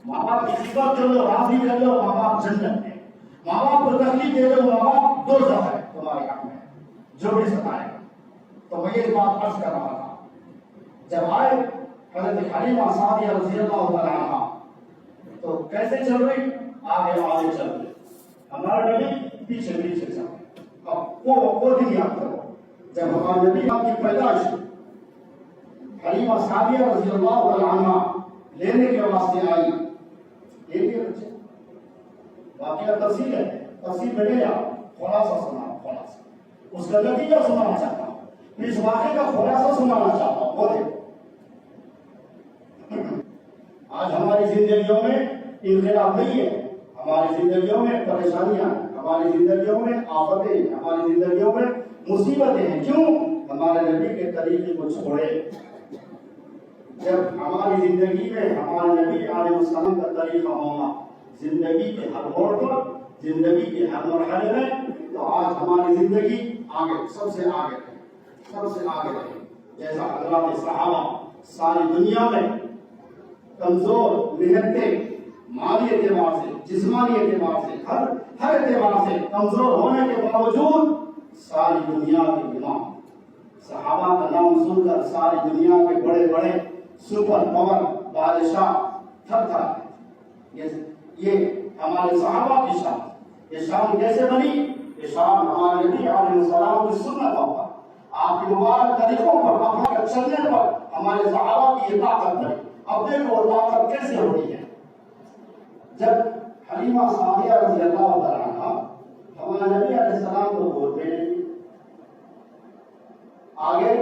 ماں باپ کی خدمت کر لو راضی کر لو ماں باپ جنت ہے ماں باپ کو تکلیف دے دو ماں باپ دوزخ ہے تمہارے حق میں جو بھی ستائے تو میں یہ بات عرض کر رہا تھا جب آئے حضرت حلیمہ سعدیہ رضی اللہ تعالی عنہا تو کیسے چل رہی آگے آگے چل رہی ہمارے نبی پیچھے پیچھے چل رہے اب وہ دن یاد کرو جب ہمارے نبی کی پیدائش حلیمہ سعدیہ رضی اللہ تعالی عنہا لینے کے واسطے آئی ایک ہی بچے واقعہ تفصیل ہے تفصیل میں لے جاؤ خلاصہ سنا خلاصہ اس کا نتیجہ سنانا چاہتا ہوں اس واقعے کا خلاصہ سنانا چاہتا ہوں وہ دیکھو آج ہماری زندگیوں میں انقلاب نہیں ہے ہماری زندگیوں میں پریشانیاں ہماری زندگیوں میں آفتیں ہماری زندگیوں میں مصیبتیں ہیں کیوں ہمارے نبی کے طریقے کو چھوڑے جب ہماری زندگی میں ہمارے نبی علیہ السلام کا طریقہ ہونا زندگی کے ہر موڑ پر زندگی کے ہر مرحلے میں تو آج ہماری زندگی آگے سب سے آگے رہے جیسا حضرات صحابہ ساری دنیا میں کمزور نہتے مالی اعتبار سے جسمانی اعتبار سے ہر اعتبار سے کمزور ہونے کے باوجود ساری دنیا کے امام صحابہ کا نام سن کر ساری دنیا کے بڑے بڑے سپر پاور بادشاہ تھر یہ ہمارے صحابہ کی شان یہ شان کیسے بنی یہ شان ہمارے نبی علیہ السلام کی سنت پر آپ کے مبارک طریقوں پر اپنے چلنے پر ہمارے صحابہ کی یہ طاقت بنی اب دیکھو وہ طاقت کیسے ہوتی ہے جب حلیمہ سعدیہ رضی اللہ تعالی عنہا ہمارے نبی علیہ السلام کو بولتے ہیں آگے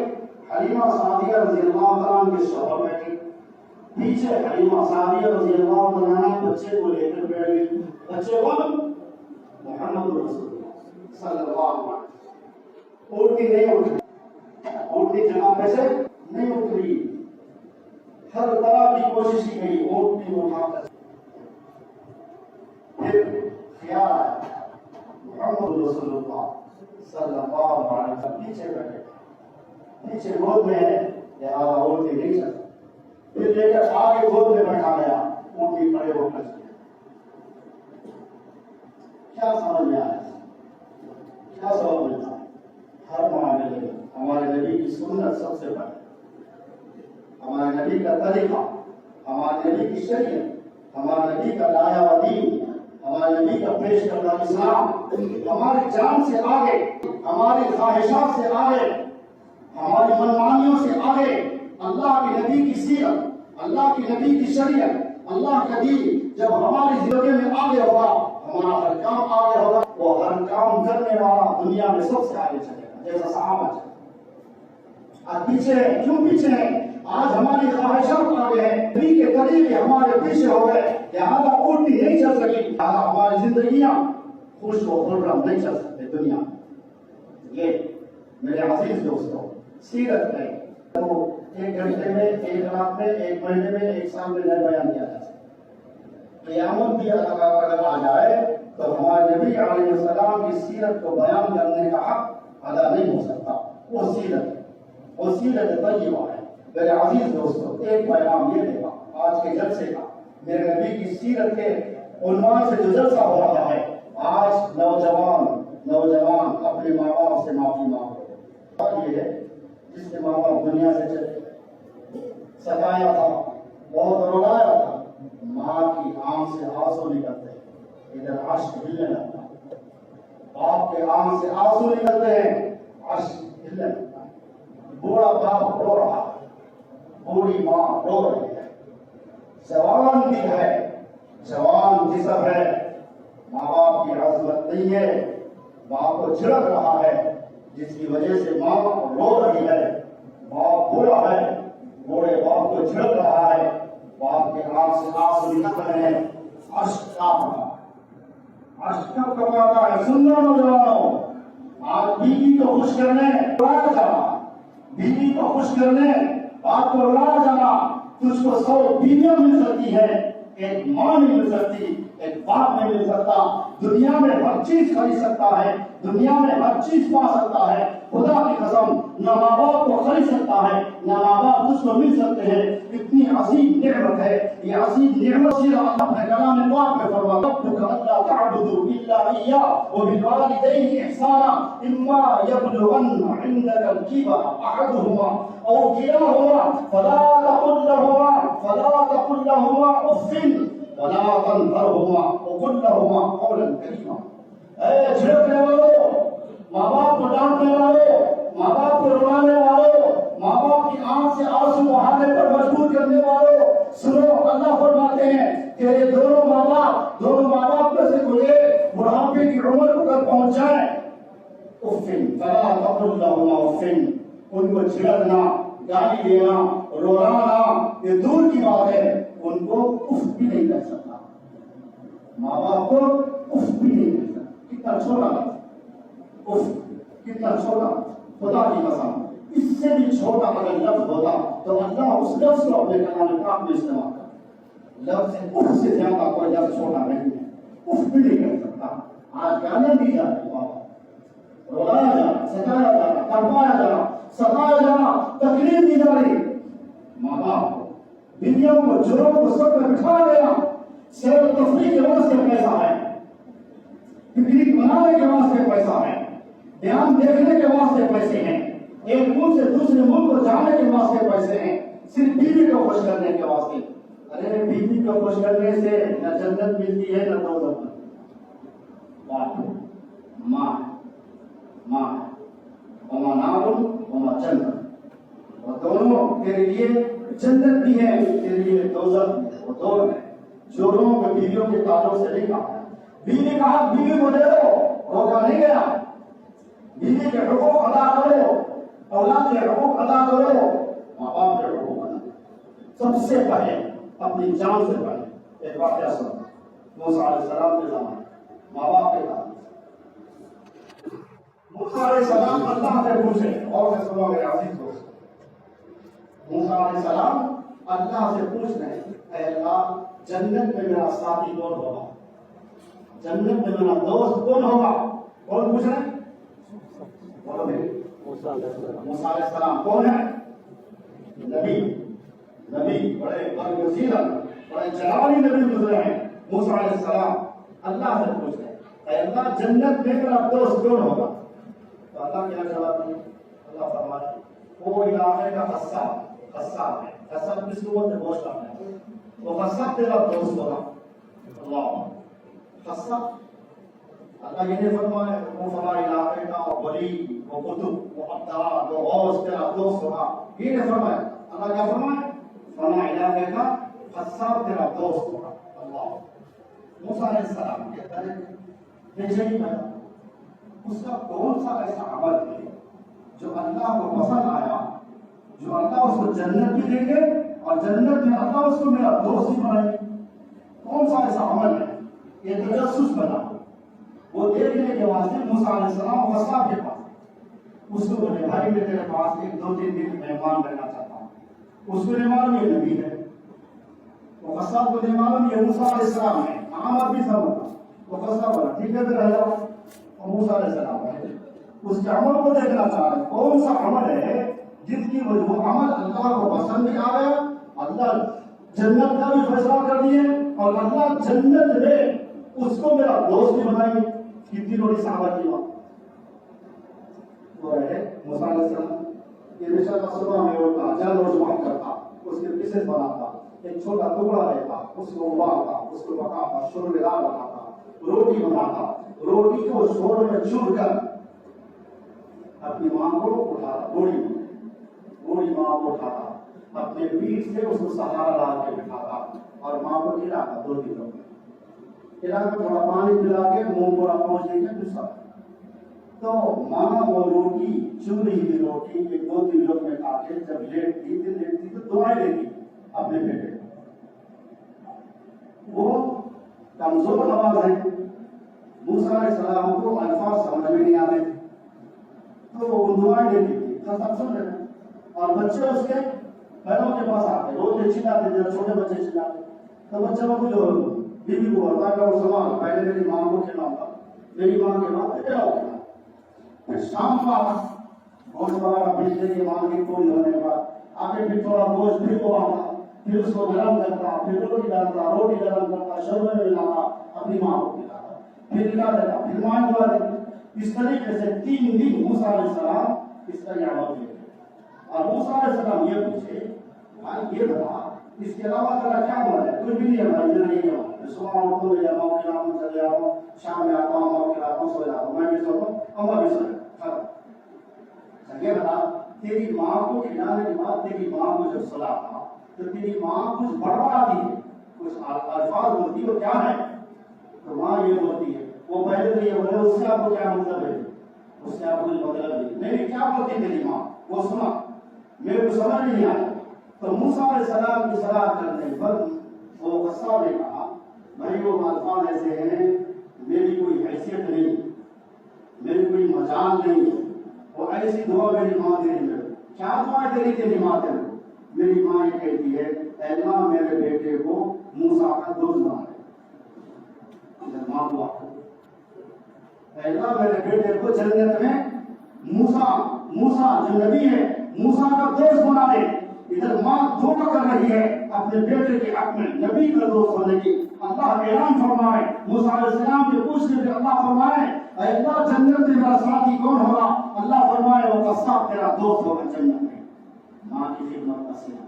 حلیمہ سعدیہ رضی اللہ تعالی عنہ کے شوہر بیٹھے پیچھے حلیمہ سعدیہ رضی اللہ تعالی عنہ بچے کو لے کر بیٹھ گئی بچے کون محمد رسول اللہ صلی اللہ علیہ وسلم اٹھتی نہیں اٹھی اٹھتی جگہ پہ سے نہیں اٹھ رہی ہر طرح کی کوشش کی گئی اٹھتی اٹھا کر پھر خیال آیا محمد رسول اللہ صلی اللہ علیہ وسلم پیچھے بیٹھے پیچھے گود میں ہے لہٰذا اٹھتی نہیں سکتا پھر لے کر آگے گود میں بیٹھا گیا اٹھتی کھڑے ہو کر کیا سمجھ میں آیا کیا سبب ملتا ہر معاملے میں ہمارے نبی کی سنت سب سے بڑی ہمارے نبی کا طریقہ ہمارے نبی کی شریعت ہمارے نبی کا لایا و دین ہمارے نبی کا پیش کردہ اسلام ہماری جان سے آگے ہماری خواہشات سے آگے ہماری منمانیوں سے آگے اللہ کے نبی کی سیرت اللہ کے نبی کی شریعت اللہ کا دین جب ہماری زندگی میں آگے ہوگا ہمارا ہر کام آگے ہوگا وہ ہر کام کرنے والا دنیا میں سب سے آگے چلے گا جیسا صحابہ چلے آج پیچھے ہے کیوں پیچھے ہے آج ہماری خواہشات آگے ہیں نبی کے طریقے ہمارے پیچھے ہو گئے لہٰذا الٹی نہیں چل سکی لہٰذا ہماری زندگیاں خوش و خرم نہیں چل سکتے دنیا یہ میرے عزیز دوستوں سیرت ہے تو ایک گھنٹے میں ایک رات میں ایک مہینے میں ایک سال میں نئے بیان کیا جا سکتا قیامت بھی اگر آ جائے تو ہمارے نبی علیہ السلام کی سیرت کو بیان کرنے کا حق ادا نہیں ہو سکتا وہ سیرت طیبہ ہے میرے عزیز دوستوں ایک پیغام یہ دے گا آج کے جلسے کا میرے نبی کی سیرت کے عنوان سے جو جلسہ ہو رہا ہے آج نوجوان اپنے ماں باپ سے معافی مانگو یہ ہے جس کے ماں باپ دنیا سے چلے ستایا تھا بہت رولایا تھا ماں کی آنکھ سے آنسو نکلتے ادھر عرش ہلنے لگتا باپ کے آنکھ سے آنسو نکلتے ہیں عرش ہلنے لگتا بوڑھا باپ رو رہا ہے بوڑھی ماں رو رہی ہے جوان بھی ہے جوان جسم ہے ماں باپ کی عظمت نہیں ہے باپ کو جھڑک رہا ہے جس کی وجہ سے ماں رو رہی ہے باپ بوڑھا ہے، بوڑھے باپ کو جھڑک رہا ہے، باپ کے آنکھ سے آنسو نکل رہے ہیں، اشک کاپ رہا ہے، اشک کب کماتا ہے؟ سن لو نوجوانوں، آج بیوی کو خوش کرنے اڑایا جانا، بیوی کو خوش کرنے آپ کو اڑایا جانا، تجھ کو 100 بیویاں مل سکتی ہے، ایک ماں نہیں مل سکتی، ایک باپ نہیں مل سکتا۔ دنیا میں ہر چیز خرید سکتا ہے، دنیا میں ہر چیز پا سکتا ہے، خدا کی قسم نہ ماں باپ کو خرید سکتا ہے، نہ ماں باپ تجھ کو مل سکتے ہیں۔ اتنی عظیم نعمت ہے، یہ عظیم نعمت سے اللہ اپنے کلام پاک میں فرماتا ہے ربک الا تعبدوا الا ایاہ وبالوالدین احسانا اما یبلغن عندک الکبر احدهما او کلاهما فلا تقل لهما اف ولا تنهرهما وقل لهما قولا کریما۔ اے جھڑکنے والوں، ماں باپ کو ڈانٹنے والوں، ماں باپ کو رلانے والوں، ماں باپ کی آنکھ سے آنسو بہانے پر مجبور کرنے والوں، سنو اللہ فرماتے ہیں کہ یہ دونوں ماں باپ میں سے کوئی بڑھاپے کی عمر کو کر پہنچ جائے، افن فلا تقل لهما افن، ان کو جھڑکنا، گالی دینا، رولانا یہ دور کی بات ہے، ان کو اف بھی نہیں کر سکتا، ماں باپ کو اف بھی نہیں کر سکتا۔ کتنا چھوٹا لفظ اف، کتنا چھوٹا، خدا کی قسم اس سے بھی چھوٹا اگر لفظ ہوتا تو اللہ اس لفظ کو اپنے کلام پاک میں استعمال کرتا۔ لفظ اف سے زیادہ کوئی لفظ چھوٹا نہیں ہے، اف بھی نہیں کر سکتا۔ آج گالیاں دی جا رہی بابا، رولایا جا رہا، ستایا جا رہا، تڑپایا جا رہا، ستایا جا رہا، تکلیف دی جا رہی ماں باپ کو، بیویوں کو، جڑوں کو سب میں بٹھا گیا۔ سیر و تفریح کے واسطے پیسہ ہے، پکنک منانے کے واسطے پیسہ ہے، بیان دیکھنے کے واسطے پیسے ہیں، ایک ملک سے دوسرے ملک کو جانے کے واسطے پیسے ہیں، صرف بیوی کو خوش کرنے کے واسطے۔ ارے بیوی کو خوش کرنے سے نہ جنت ملتی ہے نہ دوزخ ملتی ہے۔ باپ ماں وما نار وما جنت، اور دونوں تیرے لیے جنت بھی ہے، تیرے لیے دوزخ بھی ہے، وہ دو ہے۔ جوڑوں کے بیویوں کے تعلق سے نہیں کہا، بیوی کا حق بیوی کو دے دو، روکا نہیں گیا۔ بیوی کے حقوق ادا کرو، اولاد کے حقوق ادا کرو، ماں باپ کے حقوق ادا کرو، سب سے پہلے اپنی جان سے پہلے۔ ایک واقعہ سنو، موسیٰ علیہ السلام کے زمانے ماں باپ کے تعلق سے موسیٰ علیہ السلام اللہ سے پوچھے، اور سے سنو میرے عزیز دوست، موسیٰ علیہ السلام اللہ سے پوچھ رہے ہیں اے اللہ جنت میں میرا ساتھی کون ہوگا، جنت میں میرا دوست کون ہوگا؟ کون پوچھ رہے ہیں؟ بولو بھائی، موسیٰ علیہ السلام کون ہے؟ نبی بڑے برگزیدہ بڑے جلالی نبی گزرے ہیں موسیٰ علیہ السلام، اللہ سے پوچھ رہے ہیں اے اللہ جنت میں میرا دوست کون ہوگا؟ تو اللہ کیا جواب دیا؟ اللہ فرمایا وہ علاقے کا قصاب ہے، قصاب کس کو بولتے ہیں؟ گوشت کاٹنے وہ قصاب تیرا دوست ہوگا۔ اللہ قصاب، اللہ یہ نہیں فرمایا وہ فلاں علاقے کا ولی، وہ قطب، وہ عبداللہ، وہ غوث تیرا دوست ہوگا، یہ نہیں فرمایا۔ اللہ کیا فرمایا؟ فلاں علاقے کا قصاب تیرا دوست ہوگا۔ اللہ موسیٰ علیہ السلام کہتا ہے بے چینی پیدا، اس کا کون سا ایسا عمل ہے جو اللہ کو پسند آیا، جو اللہ اس کو جنت بھی دیں گے اور جنت میں اللہ اس کو میرا دوست بھی بنائے گے؟ کون سا ایسا عمل ہے؟ یہ تجسس بنا، وہ دیکھنے کے واسطے موسیٰ علیہ السلام قصاب کے پاس، اس کو بولے بھائی میں تیرے پاس ایک 2-3 دن مہمان رہنا چاہتا ہوں۔ اس کو نہیں معلوم یہ نبی ہے، وہ قصاب کو نہیں معلوم یہ موسیٰ علیہ السلام ہے، عام آدمی سب ہوتا، وہ قصاب بولا ٹھیک ہے پھر رہ جاؤ، اور موسیٰ علیہ السلام ہے اس کے عمل کو دیکھنا چاہ رہے ہیں کون سا عمل ہے جس کی وجہ وہ عمل اللہ کو پسند بھی آ گیا، اللہ جنت کا بھی فیصلہ کر دیے اور اللہ جنت میں اس کو میرا دوست بھی بنائیں گے۔ کتنی بڑی صحابت کی بات، وہ ہے موسیٰ علیہ السلام یہ بیچارہ صبح میں اٹھتا، جلد و جمع کرتا، اس کے پیسز بناتا، ایک چھوٹا ٹکڑا لیتا، اس کو ابالتا، اس کو پکاتا، شوربے دار بناتا، روٹی بناتا، روٹی کو شوربے میں چور کر اپنی ماں کو اٹھاتا، بوڑھی ماں کو اٹھاتا، اپنے پیٹ سے اس کو سہارا لا کے بٹھاتا اور ماں کو کھلاتا، 2 دن کھلا کے تھوڑا پانی پلا کے منہ پورا پہنچنے کے دوسرا تو ماں وہ روٹی چوری کی روٹی ایک دو تین لوگ میں کھا کے جب لیٹتی تو دعائیں دیتی اپنے بیٹے کو. وہ کمزور آواز ہے، موسیٰ علیہ السلام کو الفاظ سمجھ میں نہیں آ رہے تو وہ دعائیں دیتی تھی. سب سن رہے ہیں. اور بچے اس کے پیروں کے پاس آتے روز چلاتے، جب چھوٹے بچے چلاتے تو بچہ کو جو بیوی کو ہوتا ہے وہ سوال پہلے میری ماں کو کھلاؤں گا، میری ماں کے بعد پھر کھلاؤں گا. پھر شام کو آتا گوشت وغیرہ بھیجنے کی ماں کی پوری ہونے کے بعد آگے پھر تھوڑا گوشت پھر وہ آتا، پھر اس کو گرم کرتا، پھر روٹی ڈالتا، روٹی گرم کرتا، شوربے میں ملاتا، اپنی ماں کو کھلاتا، پھر کھلا دیتا، پھر ماں دعا دیتی. اس طریقے سے 3 دن موسیٰ علیہ السلام اس کا عمل کیے. اور موسیٰ علیہ السلام یہ پوچھے بھائی یہ بتا اس کے علاوہ تیرا کیا عمل ہے؟ کچھ بھی نہیں ہے بھائی، میرا یہ عمل صبح اٹھتا ہوں جاتا ہوں کھلاتا ہوں چلے جاتا ہوں، شام میں آتا ہوں اور کھلاتا ہوں سو جاتا ہوں، میں بھی سوتا ہوں اماں بھی سوتا ہوں. یہ بتا تیری ماں کو کھلانے کے بعد تیری ماں کو جب سلاتا تو تیری ماں کچھ بڑبڑاتی ہے، کچھ الفاظ بولتی ہے، وہ کیا ہے؟ تو ماں یہ بولتی ہے، وہ پہلے تو یہ بولے اس سے آپ کو کیا مطلب ہے؟ اس سے آپ کو مطلب نہیں کیا بولتی تیری ماں؟ وہ سنا میرے کو سمجھ نہیں آیا. تو موسیٰ علیہ السلام کی صلاح کرنے پر وہ غصہ نے کہا بھائی وہ الفاظ ایسے ہیں، میری کوئی حیثیت نہیں، میری کوئی مجال نہیں، وہ ایسی دعا میری ماں دے رہی ہے. کیا دعا دے تیری ماں دے؟ میری ماں یہ کہتی ہے اے اللہ میرے بیٹے کو موسیٰ کا دوست بنا دے. ماں دعا اے اللہ میرے بیٹے کو جنت میں موسیٰ جو نبی ہے موسیٰ کا دوست بنا دے. ادھر ماں دعا کر رہی ہے اپنے بیٹے کے حق میں نبی کا دوست ہونے کی. اللہ اعلان فرمائے موسیٰ علیہ السلام کے پوچھنے پہ اللہ فرمائے اے اللہ جنت میں میرا ساتھی کون ہوگا؟ اللہ فرمائے وہ قصاب تیرا دوست ہوگا جنت میں. ماں کی خدمت کا سینا،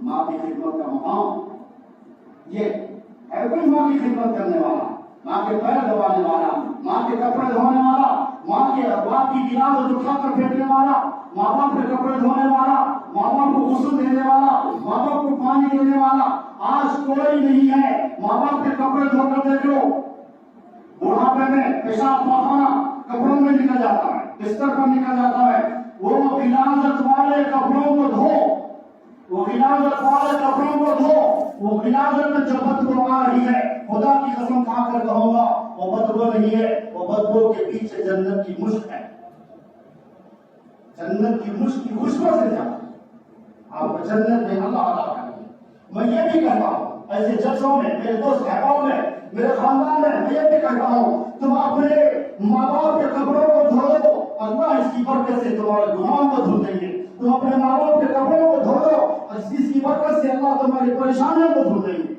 ماں کی خدمت کا مقام یہ ہے. کوئی ماں کی خدمت کرنے والا، ماں کے پیر دبانے والا، ماں کے کپڑے دھونے والا، ماں کے باپ کی گلاس اٹھا کر پھینکنے والا، ماں باپ کے کپڑے دھونے والا، ماں باپ کو غسل دینے والا، ماں باپ کو پانی دینے والا آج کوئی نہیں ہے. ماں باپ کے کپڑے دھو کر دیکھ لو، بڑھاپے میں پیشاب پاخانہ کپڑوں میں نکل جاتا ہے، بستر پر نکل جاتا ہے. وہ غلاظت والے کپڑوں کو دھو، وہ غلاظت والے کپڑوں کو دھو. وہ غلاظت میں جو بدبو آ رہی ہے خدا کی قسم کھا کر کہوں گا وہ بدبو نہیں ہے، وہ بدبو کے پیچھے جنت کی مشک ہے. جنت کی مشک کی خوشبو سے جاتا آپ کو جنت میں اللہ عطا کرے. میں یہ بھی کہتا ہوں ایسے جلسوں میں میرے دوست احباب میں میرے خاندان میں یہ بھی کہتا ہوں تم اپنے ماں باپ کے کپڑوں کو دھو، اللہ اس کی برکت سے تمہارے گناہوں کو دھو دیں گے. تم اپنے ماں باپ کے کپڑوں کو دھو دو، اس کی برکت سے اللہ تمہاری پریشانیوں کو دھو دیں گے.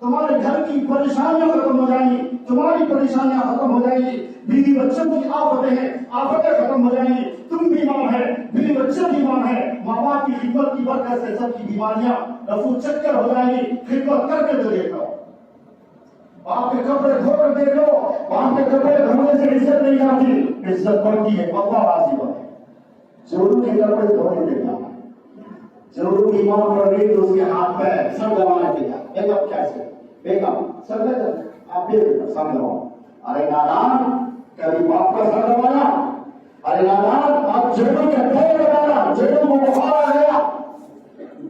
تمہارے گھر کی پریشانیاں ختم ہو جائیں گی، تمہاری پریشانیاں ختم ہو جائیں گی. بیوی بچوں کی آفتیں ختم ہو جائیں گی. تم بیمار ہے، بیوی بچے بیمار ہے، ماں باپ کی خدمت کی برکت سے سب کی بیماریاں رفو چکر ہو جائیں گی. خدمت کر کے تو دیکھو، آپ کے کپڑے دھو کر دیکھ لو. آپ کے کپڑے دھونے سے عزت نہیں آتی، عزت بڑھتی ہے. اللہ راضی ہوتا ہے. ضرور کے کپڑے دھونے دینا، ضرور بیمار پڑ گئی تو اس کے ہاتھ پہ سب دبانا دینا. بیگم کیسے بیگم سب لے کر آپ دے دینا سب دباؤ. ارے نادان کبھی باپ کا سر دبانا، ارے نادان آپ جڑوں کے پیر دبانا، جڑوں کو بخار آ گیا،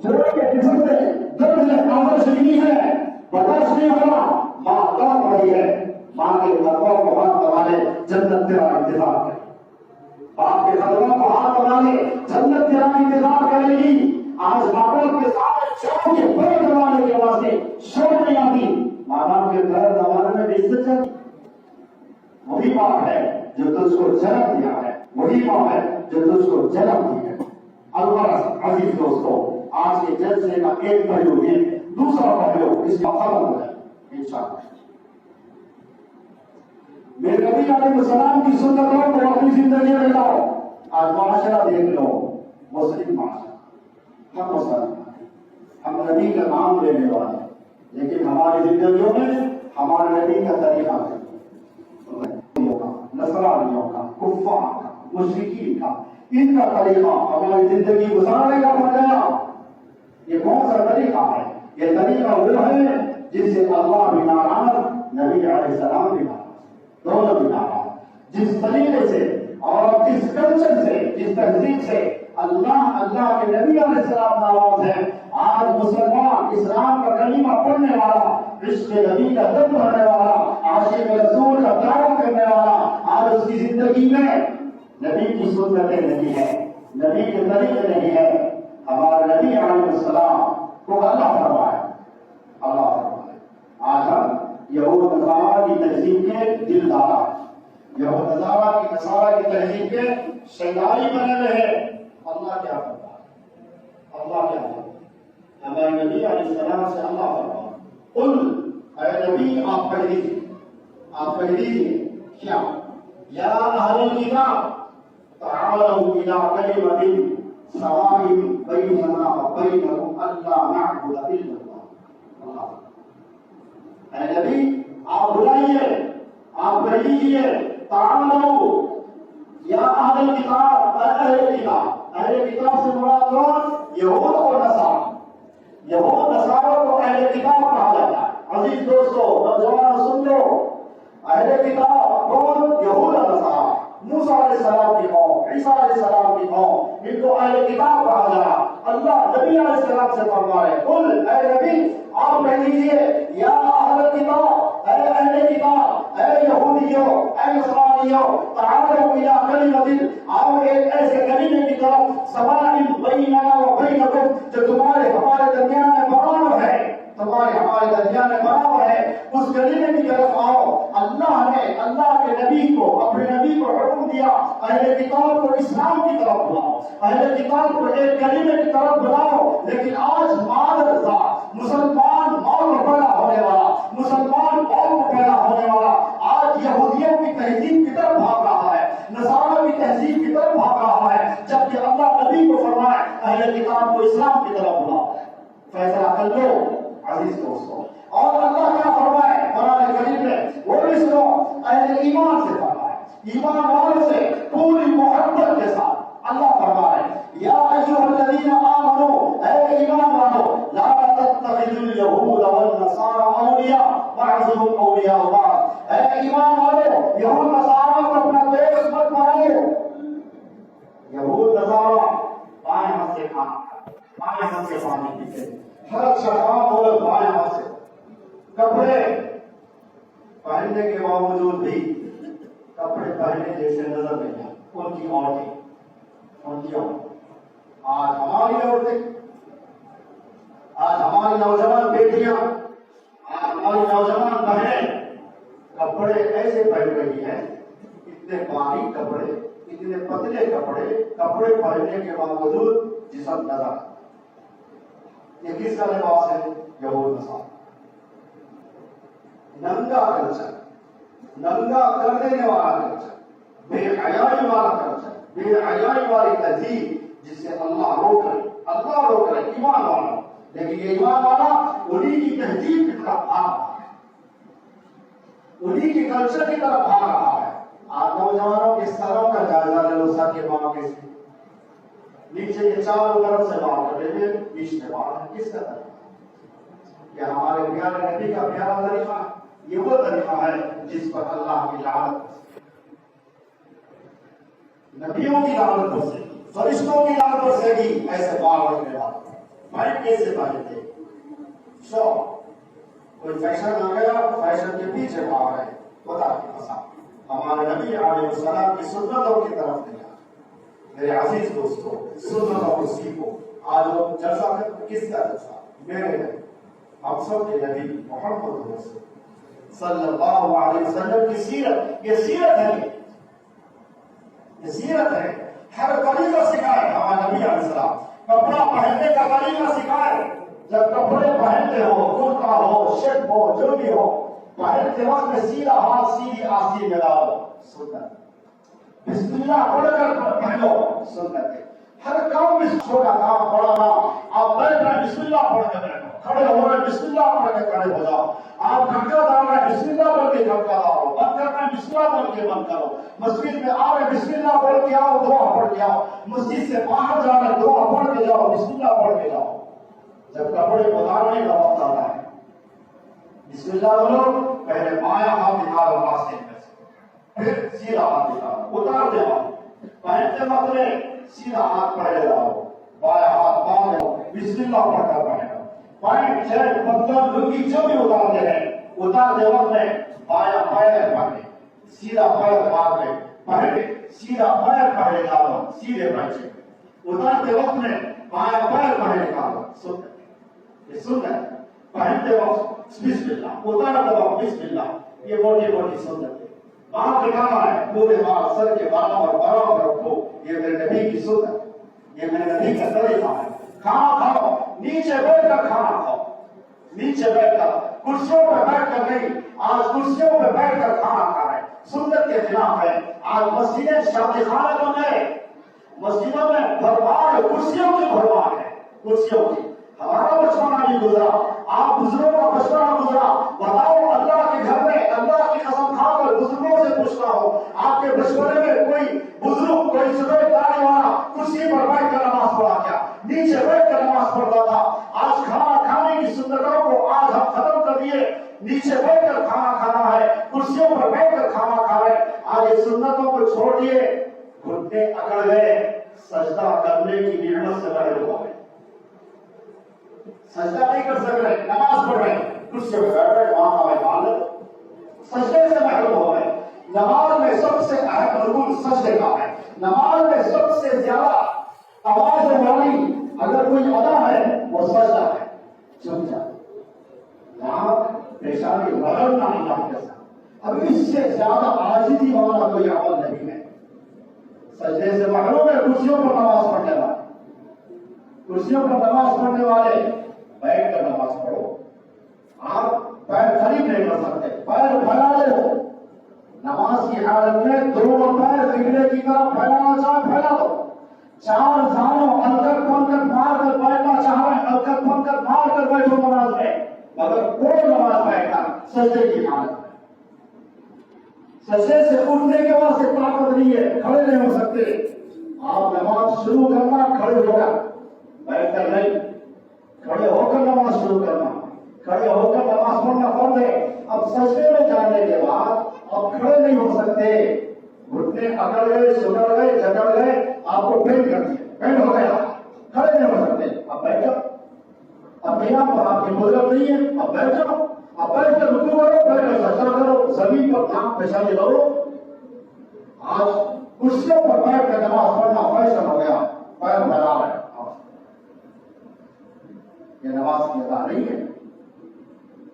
جڑوں کے جسم میں درد ہے، آمد شدید ہے، برداشت نہیں ہوگا. ماں کہاں پڑی ہے؟ ماں کے قدموں کو ہاتھ دبانے جنت تیرا انتظار کرے. باپ کے قدموں کو ہاتھ دبانے جنت تیرا انتظار کرے گی. آج ماں باپ کے سامنے چاروں کے پیر دبانے کے واسطے شرم نہیں آتی. ماں باپ کے پیر دبانے میں بھی عزت چاہیے. وہی ماں ہے جو تجھ کو جنم دیا ہے، وہی ماں ہے جو تجھ کو جنم دی ہے. اللہ عزیز دوستو، آج کے جلسے کا ایک پہلو یہ، دوسرا پہلو اس کا ختم ہے انشاءاللہ. میرے نبی علیہ السلام کی سنتوں کو اپنی زندگی میں لاؤ. آج معاشرہ دیکھ لو، مسلم معاشرہ، ہم مسلمان ہیں، ہم نبی کا نام لینے والے ہیں، لیکن ہماری زندگیوں میں ہمارے نبی کا طریقہ ہے. نصرانیوں کا، کفار کا، مشرکین کا، ان کا طریقہ ہماری زندگی گزارنے کا بن گیا. یہ کون سا طریقہ ہے؟ یہ طریقہ وہ ہے جس سے اللہ بھی ناراض، نبی علیہ السلام بھی ناراض، دونوں بھی ناراض. جس طریقے سے اور جس کلچر سے، جس تہذیب سے اللہ کے نبی علیہ السلام نواز ہے، آج مسلمان اسلام کا کلمہ پڑھنے والا، عشق نبی کا درد پڑھنے والا، عاشق رسول کا دعویٰ کرنے والا، آج اس کی زندگی میں نبی کی سنتیں نہیں ہے، نبی کے طریقے نہیں ہے۔ ہمارے نبی علیہ السلام کو اللہ فرمائے، اللہ فرمائے۔ آج ہم یہود نصارہ کی تہذیب کے دل دارا، یہود نصارہ کی تہذیب کے شیدائی بنے ہوئے ہیں۔ اللہ کیا کرتا ہے؟ اللہ کیا کرتا ہے؟ ہمارے نبی علیہ السلام سے اللہ فرمائے، قل، اے نبی آپ پڑھ لیجیے، آپ پڑھ لیجیے کیا؟ یا اہل الکتاب تعالوا الی کلمۃ سواء بیننا وبینکم الا نعبد الا اللہ۔ اے نبی آپ بلائیے، آپ پڑھ لیجیے، تعالوا یا اہل الکتاب، اہل کتاب، اہل کتاب سے مراد کون؟ یہود اور نصارہ۔ یہود نصارہ کو اہل کتاب کہا جاتا ہے۔ عزیز دوستو، نوجوان سن لو، اہل کتاب کون؟ یہود اور نصارہ، موسیٰ علیہ السلام کی قوم، عیسیٰ علیہ السلام کی قوم، ان کو اہل کتاب کہا جاتا۔ اللہ نبی علیہ السلام سے فرمائے، قل، اے نبی آپ کہہ لیجیے، یا اہل کتاب، اے اہل کتاب، اے یہودیوں، اے نصرانیوں، تعالوا الی کلمۃ، آؤ ایک ایسے کلمے کی طرف، سواء بیننا وبینکم، جو تمہارے ہمارے درمیان میں برابر ہے، تمہارے ہمارے درمیان میں برابر ہے، اس کلمے کی طرف آؤ۔ اللہ نے اللہ کے نبی کو، اپنے نبی کو حکم دیا، اہل کتاب کو اسلام کی طرف بلاؤ، اہل کتاب کو ایک کلمے کی طرف بلاؤ۔ لیکن آج مادرزا مسلمان ماں کو پیدا ہونے والا، مسلمان قوم کو پیدا ہونے والا، آج یہودیوں کی تہذیب کی طرف بھاگ رہا ہے، نصارہ کی تہذیب کی طرف بھاگ رہا ہے، جبکہ اللہ نبی کو فرمائے اہل کتاب کو اسلام کی طرف بلاؤ۔ فیصلہ کر لو عزیز دوستوں۔ اور اللہ کیا فرمائے قرآن کریم میں، وہ بھی سنو، اہل ایمان سے فرمائے، ایمان والوں سے پوری محبت کے ساتھ اللہ فرمائے، یا ایھا الذین آمنوا، اے ایمان والو، لا تتخذوا اليہود والنصارى اولیاء بعضهم اولیاء بعض، اے ایمان والو، یہود نصارہ کو اپنا دوست مت بناؤ۔ یہود نصارہ بائیں ہاتھ سے کھانا، بائیں ہاتھ سے پانی پیتے، ہر اچھا کام ہو بائیں ہاتھ سے، کپڑے پہننے کے باوجود بھی کپڑے پہنے جیسے نظر نہیں آتے ان کی عورتیں، ان کی عورتیں۔ آج ہماری عورتیں، آج ہماری نوجوان بیٹیاں، آج ہماری نوجوان بہنیں کپڑے ایسے پہن رہی ہیں، اتنے باریک کپڑے، اتنے پتلے کپڑے، کپڑے پہننے کے باوجود جسم نظر۔ یہ کس کا لباس ہے؟ یہود نصارہ۔ ننگا کلچر، ننگا کر دینے والا کلچر، بے حیائی والا کلچر، بے حیائی والی تہذیب، جس سے اللہ روک رہے، اللہ روک رہے ایمان والا۔ لیکن یہ ایمان والا انہی کی تہذیب کی طرف بھاگ رہا ہے، انہی کی کلچر کی طرف بھاگ رہا ہے۔ آپ نوجوانوں کے سروں کا جائزہ لے لو، سر کے بال کیسے، نیچے کے چاروں طرف سے بال کٹے ہوئے، بیچ میں بال ہے، کس کا طریقہ؟ یہ ہمارے پیارے نبی کا پیارا طریقہ ہے؟ یہ وہ طریقہ ہے جس پر اللہ کی لعنت، نبیوں کی لعنت برسے گی، فرشتوں کی لعنت برسے گی، ایسے بال رکھنے والے بھائی کیسے پہنتے؟ کوئی فیشن آ گیا، فیشن کے پیچھے بھاگ رہے، خدا کی قسم ہمارے نبی علیہ السلام کی سنتوں کی طرف نہیں آئے۔ میرے عزیز دوستو، سنتوں کو سیکھو۔ آج وہ جلسہ کس کا جلسہ؟ میرے نبی، ہم سب کے نبی محمد رسول صلی اللہ علیہ وسلم کی سیرت، یہ سیرت ہے، یہ سیرت ہے۔ ہر طریقہ سکھائے ہمارے نبی علیہ السلام، کپڑا پہننے کا طریقہ سکھائے۔ جب کپڑے پہنتے ہو، کرتا ہو، شرٹ ہو، جو بھی ہو، پہنتے وقت میں سیدھا ہاتھ سیدھی آستین میں ڈالو، سنت۔ بسم اللہ پڑھ کر پہنو، سنت ہے۔ ہر کام میں چھوٹا کام بڑا کام، آپ بیٹھ رہے بسم اللہ پڑھ کے بیٹھو، کھڑے ہو رہے بسم اللہ پڑھ کے کھڑے ہو جاؤ، آپ گھنٹہ ڈال رہے بسم اللہ پڑھ کے گھنٹہ ڈالو، بند کر رہے بسم اللہ پڑھ کے بند کرو، مسجد میں آ رہے بسم اللہ پڑھ کے آؤ، دعا پڑھ کے آؤ، مسجد سے باہر جا رہے دعا پڑھ کے جاؤ، بسم اللہ پڑھ کے جاؤ۔ جب کپڑے اتارنے کا وقت آتا ہے، بسم اللہ بولو، پہلے بایاں ہاتھ نکالو واسطے میں سے، پھر سیدھا ہاتھ نکالو، اتار دے ہاتھ، پہنتے وقت میں سیدھا ہاتھ پہلے لاؤ، بایاں ہاتھ باندھ لو، بسم اللہ پڑھ کر پہنو، پینٹ شرٹ پتلون لنگی جو بھی اتارتے ہیں اتار دے وقت میں بایاں پیر پہنے، سیدھا پیر مار دے پہلے، سیدھا پیر پہلے ڈالو سیدھے پیچھے، اتارتے وقت میں بایاں پیر پہلے ڈالو، سنت یہ سنت، پہنتے وقت بسم اللہ، اتارتے وقت بسم اللہ، یہ موٹی موٹی سنت ہے، بات دکھانا ہے پورے بال سر کے بالوں اور برابر رکھو، یہ میرے نبی کی سنت، یہ میرے نبی کا طریقہ ہے، کھانا کھاؤ نیچے بیٹھ کر کھانا کھاؤ، نیچے بیٹھ کر کرسیوں پہ بیٹھ کر نہیں، آج کرسیوں پہ بیٹھ کر کھانا کھا رہے ہیں، سنت کے خلاف ہے، آج مسجدیں شادی خانے بن گئے، مسجدوں میں بھرمار کرسیوں کی بھرمار ہے، کرسیوں کی، ہمارا بچپنا نہیں گزرا، آپ بزرگوں کا بچپنا گزرا، بتاؤ اللہ کے گھر میں اللہ کی قسم کھا کر بزرگوں سے پوچھتا ہوں، آپ کے بچپنے میں کوئی بزرگ کوئی سفید داڑھی والا کرسی پر بیٹھ کر نماز پڑھا کیا؟ نیچے بیٹھ کر نماز پڑھتا تھا، آج کھانا کھانے کی سنتوں کو آج ہم ختم کر دیے، نیچے بیٹھ کر کھانا کھانا ہے، کرسیوں پر بیٹھ کر کھانا کھا رہے، آج یہ سنتوں کو چھوڑ دیے، گھٹنے اکڑ گئے، سجدہ کرنے کی نعمت سے محروم ہو گئے، سجدہ نہیں کر سک رہے، نماز پڑھ رہے کرسیوں پہ بیٹھ رہے، وہاں ہمیں حالت سجدے سے محروم ہو گئے۔ نماز میں سب سے اہم رکن سجدے کا ہے، نماز میں سب سے زیادہ آواز والی اگر کوئی ادا ہے وہ سجدہ ہے، چپ جا یہاں پیشانی رگڑنا اللہ کے ساتھ، اب اس سے زیادہ عاجزی والا کوئی عمل نہیں ہے، سجدے سے محروم ہے کرسیوں پر نماز پڑھنے والے، کرسیوں پر نماز پڑھنے والے بیٹھ کر نماز پڑھو، آپ پیر کھڑی نہیں کر سکتے، پیر پھیلا دو، نماز کی حالت میں دونوں پیر قبلے کی طرف پھیلانا چاہے پھیلا دو، چار دھانوں الکت بن کر مار کر بیٹھنا چاہ رہے ہیں الکت بن کر مار کر بیٹھو نماز میں، مگر کوئی نماز بیٹھا سجدے کی حالت میں، سجدے سے اٹھنے کے بعد سے طاقت نہیں ہے، کھڑے نہیں ہو سکتے، آپ نماز شروع کرنا کھڑے ہو کر، بیٹھ کر نہیں، کھڑے ہو کر نماز شروع کرنا، کھڑے ہو کر نماز پڑھنا فرض ہے، اب سجدے میں جانے کے بعد اب کھڑے نہیں ہو سکتے، گھٹنے اکڑ گئے، سکڑ گئے، جکڑ گئے، آپ کو پینٹ کر دیا، پینٹ ہو گیا، کھڑے نہیں ہو سکتے، اب بیٹھ جاؤ، اب یہاں پر آپ کی قدرت نہیں ہے، اب بیٹھ جاؤ، اب بیٹھ کر رکوع کرو، بیٹھ کر سجدہ کرو، زمین پر ناک پیشانی کرو، آج کرسیوں پر بیٹھ کر نماز پڑھنا فیشن ہو گیا، پیر پھیلا رہے، یہ نماز کی ادا نہیں ہے،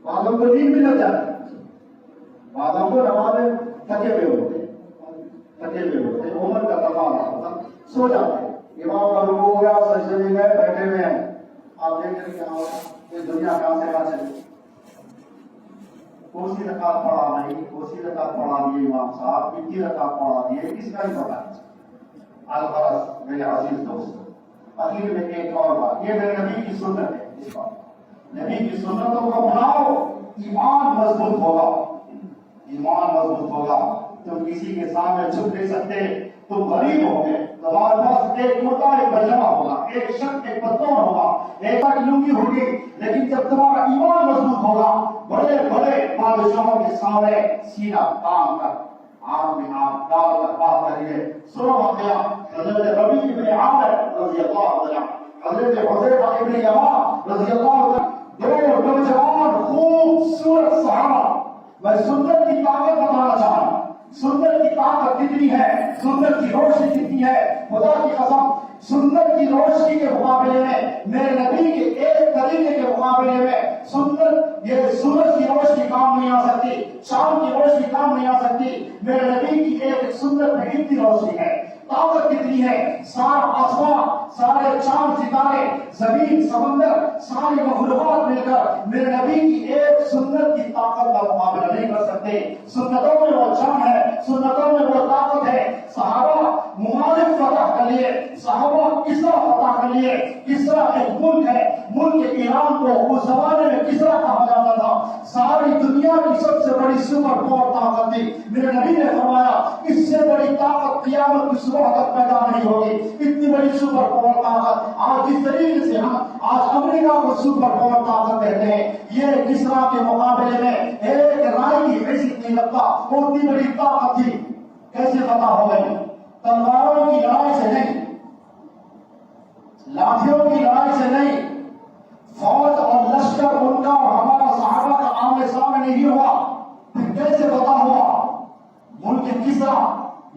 بعضوں کو نیند بھی لگ جاتی، بعضوں کو نماز میں تھکے ہوئے ہوتے، عمر کا تقاضا ہوتا، سو جاتے، امام کا رکوع ہو گیا، سجدے میں گئے، بیٹھے ہوئے ہیں، آپ دیکھ رہے کیا ہوگا، یہ دنیا کہاں سے کہاں چلی، کوسی رکعت پڑھا نہیں، کوسی رکعت پڑھا دیے امام صاحب، کتنی رکعت پڑھا دیے، کس کا ہی پڑھا ہے، الغرض میرے عزیز دوست، اخیر میں ایک اور بات، یہ میرے نبی کی سنت ہے، اس بات نبی کی سنتوں کو اپناؤ، ایمان مضبوط ہوگا، ایمان مضبوط ہوگا، تم کسی کے سامنے چھپ نہیں سکتے، تم غریب ہو گئے، تمہارے پاس ایک موٹا ایک پجامہ ہوگا، ایک شرٹ ایک پتلون ہوگا، ایک لنگی ہوگی، لیکن جب تمہارا ایمان مضبوط ہوگا، بڑے بڑے بادشاہوں کے سامنے سینہ تان کر آپ میں آپ ڈال کر بات کریے، سنو واقعہ حضرت ربیع بن عامر رضی اللہ عنہ، حضرت حذیفہ ابن یمان رضی اللہ عنہ، دو نوجوان خوبصورت صحابہ، میں سنت کی طاقت بتانا چاہ رہا ہوں، سنت کی طاقت کتنی ہے، سنت کی روشنی کتنی ہے، خدا کی قسم سنت کی روشنی کے مقابلے میں میرے نبی کے ایک طریقے کے مقابلے میں سنت یہ سورج کی روشنی کام نہیں آ سکتی، شام کی روشنی کام نہیں آ سکتی، میرے نبی کی ایک سنت میں اتنی روشنی ہے، طاقت کتنی ہے، سارا آسمان، سارے چاند ستارے، زمین سمندر، ساری مخلوقات مل کر میرے نبی کی ایک سنت کی طاقت کا مقابلہ نہیں کر سکتے، سنتوں میں وہ جان ہے، سنتوں میں وہ طاقت ہے، صحابہ ممالک فتح کر لیے، صحابہ کسرا فتح کر لیے، کسرا ایک ملک ہے، ملک ایران کو اس زمانے میں کسرا کہا جاتا تھا، ساری دنیا کی سب سے بڑی سپر پاور طاقت تھی، میرے نبی نے فرمایا اس سے بڑی طاقت قیامت کی صبح تک پیدا نہیں ہوگی، اتنی بڑی سپر پاور طاقت، آج جس طریقے سے ہم آج امریکہ کو سپر پاور طاقت کہتے ہیں، یہ کسرا کے مقابلے میں ایک رائے کی عزت نہیں رکھتا، اتنی بڑی طاقت تھی، کیسے فتح ہو گئی؟ تلواروں کی لڑائی سے نہیں، لاٹھیوں کی لڑائی سے نہیں، فوج اور لشکر ان کا اور ہمارا صحابہ کا آمنے سامنے نہیں ہوا، پھر کیسے فتح ہوا؟ ملک کسرا،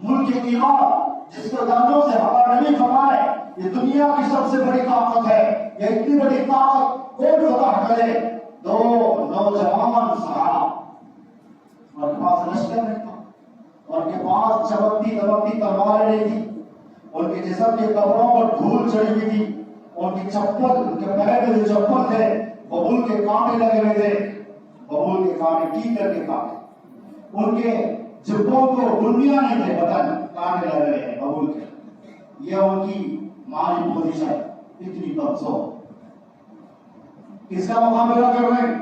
ملک ایران، جس کو جانوں سے ہمارا نبی فرمائے یہ دنیا کی سب سے بڑی طاقت ہے، یہ اتنی بڑی طاقت کون فتح کرے؟ دو نوجوان صحابہ، ان کے پاس لشکر نہیں تھا، ان کے پاس چمکتی دمکتی تلواریں نہیں تھی، ان کے جسم کے کپڑوں پر دھول چڑھی ہوئی تھی، ان کی چپل، ان کے پیر میں جو چپل تھے ببول کے کانٹے لگے ہوئے تھے، ببول کے کانٹے، کیکر کے کانٹے، ان کے جبوں کو ڈنڈیاں نہیں تھے، بٹن کانٹے لگے ہوئے ہیں ببول کے، یہ ان کی مالی پوزیشن اتنی کمزور، کس کا مقابلہ کر رہے ہیں؟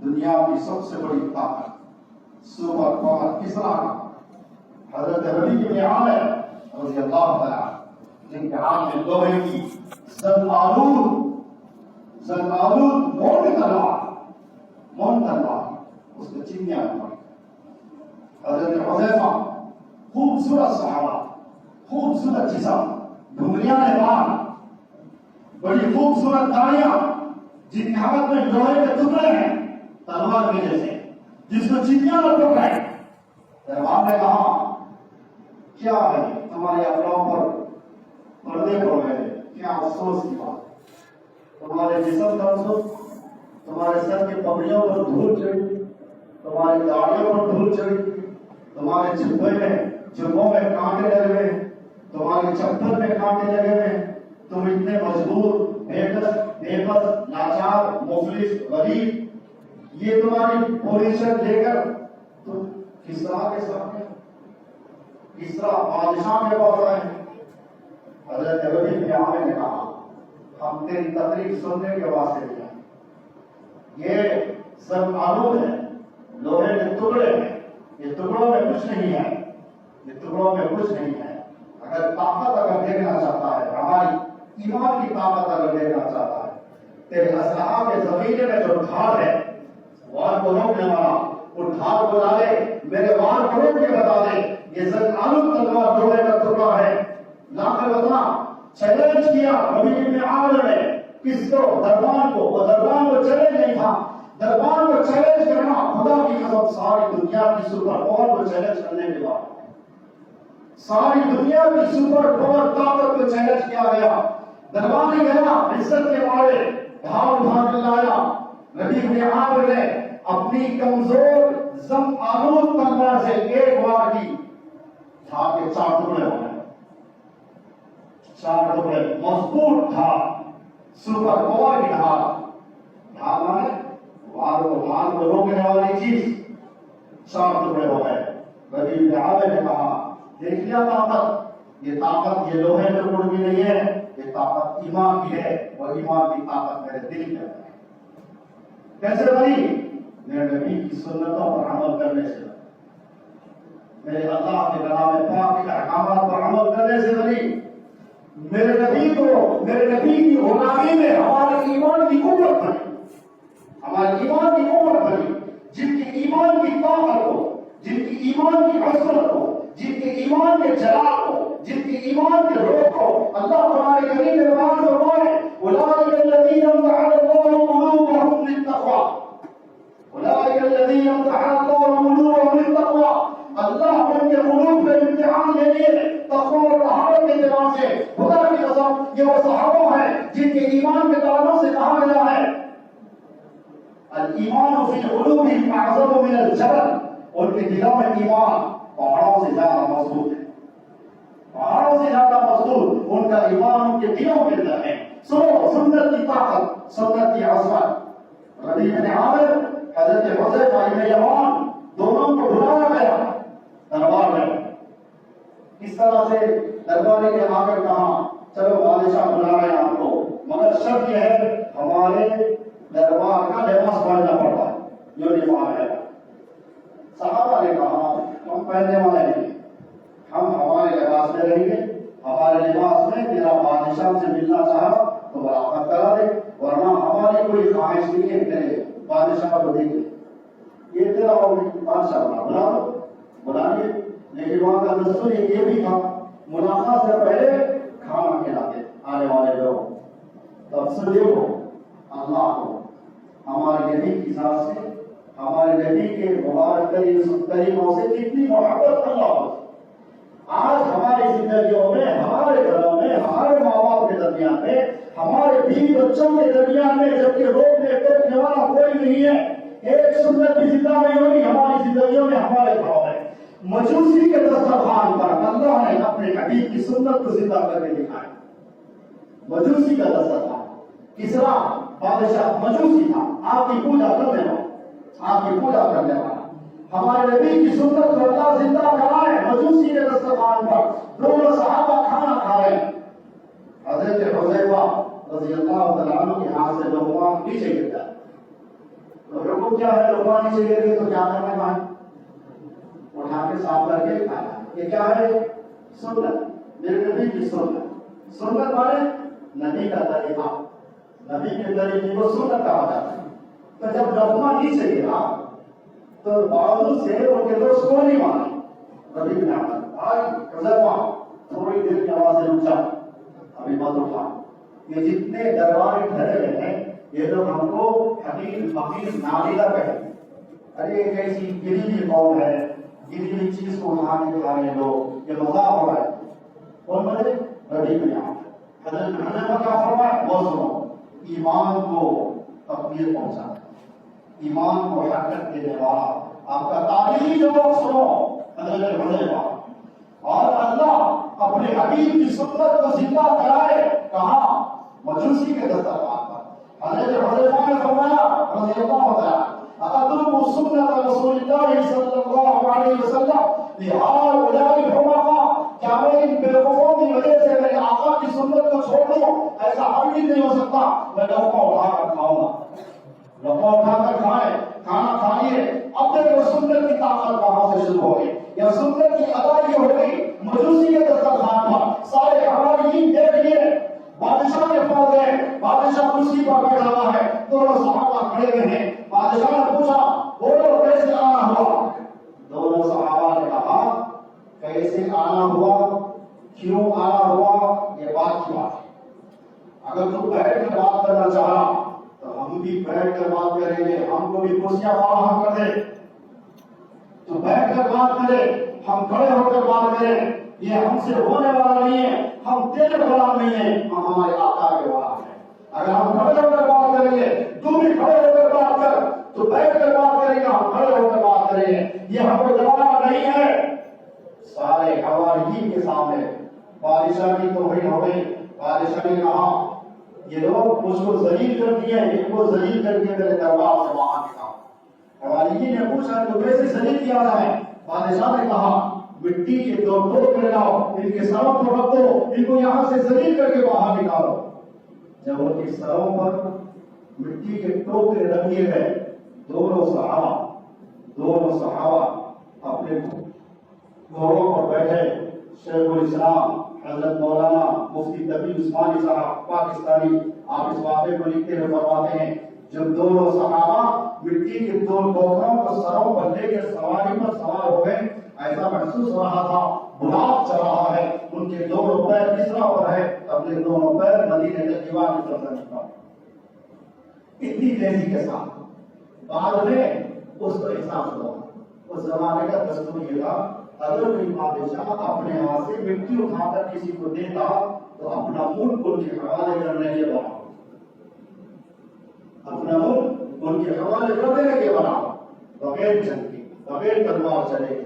دنیا کی سب سے بڑی طاقت، سپر پاور کسرا کا، حضرت ربیع بن عامر رضی اللہ تعالیٰ جن کے ہاتھ میں لوہے کی زنآلود موٹی تلوار اس کو چینیاں پڑی۔ حضرت حذیفہ خوبصورت صحابہ، خوبصورت جسم، ڈھونگریاں بال، بڑی خوبصورت داڑیاں، جن کے ہاتھ میں لوہے کے ٹکڑے ہیں تلوار کے جیسے، جس کو چینیاں نہ پکڑے۔ دربار نے کہا کیا ہے تمہارے اپنوں پر پردے پڑ گئے، کیا افسوس کی بات، تمہارے جسم کمزور، تمہارے سر کی پگڑیوں پر دھول چڑھی، تمہاری داڑھیوں پر دھول چڑھی، تمہارے جبوں میں کانٹے لگے ہوئے، تمہاری چپل میں کانٹے لگے ہوئے، تم اتنے مجبور، بے بس، لاچار، مفلس، غریب، یہ تمہاری پوزیشن لے کر تم کسرا کے سامنے، کسرا بادشاہ کے پاس آئے۔ حضرت ربیع بن عامر نے کہا ہم تیری تقریر سننے کے واسطے نہیں آئے، یہ سب آلود ہے، لوہے کے ٹکڑے ہیں، یہ ٹکڑوں میں کچھ نہیں ہے، یہ ٹکڑوں میں کچھ نہیں ہے۔ اگر طاقت دیکھنا چاہتا ہے، ہماری ایمان کی طاقت اگر دیکھنا چاہتا ہے، تیرے اسلحہ کے ذخیرے میں جو ڈھال ہے، وار کو روکنے والا، وہ ڈھال کو ڈالے، میرے وار کو روک کے بتا دے یہ زنآلود تلوار لوہے کا ٹکڑا ہے، لا کر بتا۔ چیلنج کیا ربیع بن عامر نے کس کو؟ دربان کو، وہ دربان کو چیلنج نہیں تھا، دربان کو چیلنج کرنا خدا کی قسم ساری دنیا کی سپر پاور کو چیلنج کرنے کے بعد، ساری دنیا کی سپر پاور طاقت کو چیلنج کیا گیا۔ دربان نے کہا عزت کے مارے ڈھال اٹھا کے لایا، ربیع بن عامر نے اپنی کمزور زنآلود تلوار سے ایک وار کی، ڈھال کے چار ٹکڑے ہو گئے، چار ٹکڑے، مضبوط ڈھال، سپر پاور کی ڈھال، ڈھال مانے وار کو روکنے والی چیز، چار ٹکڑے ہو گئے۔ ربیع بن عامر نے کہا دیکھ لیا طاقت، یہ طاقت یہ لوہے کے ٹکڑے کی نہیں ہے، یہ طاقت ایمان کی ہے، اور ایمان کی طاقت میرے دل کے اندر ہے۔ کیسے بنی؟ میرے نبی کی سنتوں پر عمل کرنے سے، میرے اللہ کے کلام پاک کے احکامات پر عمل کرنے سے بنی۔ میرے نبی کی غلامی میں ہمارے ایمان کی قوت بنی، ہمارے ایمان کی قوت بنی، جن کی ایمان کی طاقت ہو، جن کی ایمان کی حسرت ہو، جن کے ایمان کے جلال ہو، جن کے ایمان کے روح ہو، اللہ ہمارے کریم میں بیان فرمائے اولئک الذین امتحن اللہ قلوبهم للتقوی، اولئک الذین امتحن اللہ قلوبهم للتقوی، اللہ ان کے قلوب میں امتحان لے لیے تقوی اور طہارت کے اعتبار سے۔ خدا کی قسم یہ وہ صحابہ ہیں جن کے ایمان کے تعلق سے کہا گیا ہے الایمان فی قلوبہم اعظم من الجبل، ان کے دلوں میں ایمان پہاڑوں سے زیادہ مضبوط ہے، پہاڑوں سے زیادہ مضبوط ان کا ایمان ان کے دلوں کے اندر ہے۔ سنو سنت کی طاقت، سنت کی عظمت۔ ربیع بن عامر، حضرت حذیفہ بن یمان، دونوں کو بلایا گیا دربار میں۔ اس طرح سے دربار کے آ کر کہا چلو بادشاہ بلا رہے ہیں آپ کو، مگر شرط یہ ہے ہمارے دربار کا لباس پہننا پڑتا ہے، یونیفارم ہے۔ صحابہ نے کہا ہم پہننے والے نہیں، ہم ہمارے لباس میں رہیں گے، ہمارے لباس میں تیرا بادشاہ سے ملنا چاہا تو ملاقات کرا دے، ورنہ ہماری کوئی خواہش نہیں ہے تیرے بادشاہ کو دیکھے، یہ تیرا بادشاہ بنا، بلا دو، بلا لیے۔ لیکن وہاں کا دستور یہ بھی تھا ملاقات سے پہلے کھانا کھلاتے آنے والے لوگ. تب سے دیکھو اللہ کو ہمارے نبی کی ذات سے ہمارے نبی کے مبارک طریقوں سے کتنی محبت اللہ ہو. آج ہماری زندگیوں میں ہمارے گھروں میں ہمارے ماں باپ کے درمیان میں ہمارے بیوی بچوں کے درمیان میں جبکہ روکنے ٹوکنے والا کوئی نہیں ہے. ایک سنت بھی زندہ نہیں ہوئی ہماری زندگیوں میں ہمارے گھروں میں. مجوسی کے دسترخوان پر اللہ نے اپنے حبیب کی سنت کو زندہ کر کے دکھایا. مجوسی کا دسترخوان کسرا بادشاہ مجوسی تھا. آپ کی پوجا کرنے والا آپ کی پوجا کرنے والا ہمارے نبی کی سنت کو اللہ زندہ کرائے. مجوسی کے دسترخوان پر دونوں صحابہ کھانا کھائے. حضرت حذیفہ رضی اللہ تعالیٰ عنہ کے ہاتھ سے لقمان نیچے گرتا ہے. حکم کیا ہے؟ لقمان نیچے گر گئے تو کیا کرنا ہے؟ اٹھا کے صاف کر کے کھانا. یہ کیا ہے؟ سنت. میرے نبی کی سنت. سنت مانے نبی کا طریقہ. نبی کے طریقے کو سنت کہا جاتا ہے. تو جب لقمان نیچے گرا تو بازو سے ان کے دوست کو نہیں مانے. نبی نے حذیفہ تھوڑی دیر کی آواز سے اونچا ابھی مت اٹھا. یہ جتنے دربار ٹھہرے ہوئے ہیں یہ لوگ ہم کو حقیر فقیر نادیدہ کہیں. ارے ایک ایسی گری ہوئی قوم ہے گری ہوئی چیز کو اٹھا کے کھانے دو یہ مذاق ہو رہا ہے. کون بنے؟ نبی نے حضرت حذیفہ کیا فرمایا وہ سنو. ایمان کو تکبیر پہنچا ایمان کو حرکت دینے والا آپ کا تاریخی جواب سنو حضرت حذیفہ. اور اللہ اپنے حبیب کی سنت کو زندہ کرائے کہاں؟ مجوسی کے دسترخوان پر. حضرت حذیفہ نے فرمایا رضی اللہ عنہ اتدركوا سنة رسول الله صلی اللہ علیہ وسلم لهؤلاء الحمقاء. کیا میں ان بیوقوفوں کی وجہ سے میرے آقا کی سنت کو چھوڑ دوں؟ ایسا ہرگز نہیں ہو سکتا. میں لقمہ اٹھا کر کھاؤں گا. لقمہ اٹھا کر کھائے کھانا کھائیے. اب دیکھو سنت کی طاقت وہاں سے شروع ہو گئی یا سنت کی ادائیگی ہو گئی. مجوسی کے دسترخوان پر سارے حواریین دیکھ لیے. بادشاہ کے پاس گئے. بادشاہ کرسی پر بیٹھا ہوا ہے. دونوں صحابہ کھڑے ہوئے ہیں. بادشاہ نے پوچھا بولو کیسے آنا ہوا؟ دونوں صحابہ نے کہا کیسے آنا ہوا کیوں آنا ہوا یہ بات کی بات ہے. اگر تم بیٹھ کر بات کرنا چاہا تو ہم بھی بیٹھ کر بات کریں گے. ہم کو بھی کرسیاں فراہم کر دے تو بیٹھ کر بات کرے. ہم کھڑے ہو کر بات کریں یہ ہم سے ہونے والا نہیں ہے. ہم تیرے غلام نہیں ہیں ہم ہمارے آقا کے غلام ہیں. اگر ہم کھڑے ہو کر بات کریں گے تو بھی کھڑے ہو کر بات کر. تو بیٹھ کر بات کریں گے ہم کھڑے ہو کر بات کریں گے. یہ ہم کو زمانہ نہیں ہے. سارے حواریین کے سامنے بادشاہ کی توہین ہو گئی. بادشاہ نے کہا یہ لوگ مجھ کو ذلیل کر دیے ان کو ذلیل کر کے میرے دربار سے باہر نکال. حواریین نے پوچھا تو کیسے ذلیل کیا جائے؟ بادشاہ نے کہا مٹی کے دو ٹوکرے لاؤ ان کے سروں پر رکھ دو ان کو یہاں سے ذلیل کر کے باہر نکالو. جب ان کے سروں پر مٹی کے ٹوکرے رکھے گئے دونوں صحابہ اپنے گھوڑوں پر بیٹھے. شیخ الاسلام حضرت مولانا مفتی تقی عثمانی صاحب پاکستانی آپ اس واقعے کو لکھتے ہوئے فرماتے ہیں جب دونوں صحابہ مٹی کے دو ٹوکروں کو سروں پر لے کر سواری پر سوار ہو گئے ایسا محسوس ہو رہا تھا بلاپ چل رہا ہے. ان کے دونوں پیر کسرا پر ہے اپنے دونوں پیر مدینے کے دیوار کی طرف نکلا اتنی تیزی کے ساتھ. بعد میں اس کو احساس ہوا اس زمانے کا دستور یہ تھا اگر کوئی بادشاہ اپنے ہاتھ سے مٹی اٹھا کر کسی کو دیتا تو اپنا ملک ان کے حوالے کرنے کے بنا اپنا ملک ان کے حوالے کر دینے کے بنا بغیر جنگ کے بغیر تلوار چلے گی.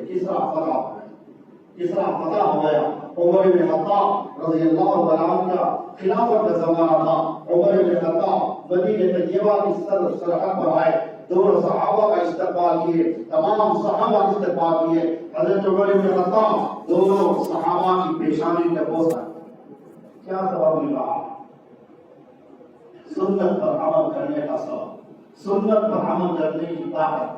کسرا فتح ہو گیا. عمر بن خطاب رضی اللہ عنہ کا خلافت کا زمانہ تھا. عمر بن خطاب مدینہ طیبہ کی سرحد پر آئے. دونوں صحابہ کا استقبال کیے. تمام صحابہ کا استقبال کیے. حضرت عمر بن خطاب دونوں صحابہ کی پیشانی میں بوسا. کیا سبب ملا؟ سنت پر عمل کرنے کا سبب. سنت پر عمل کرنے کی طاقت.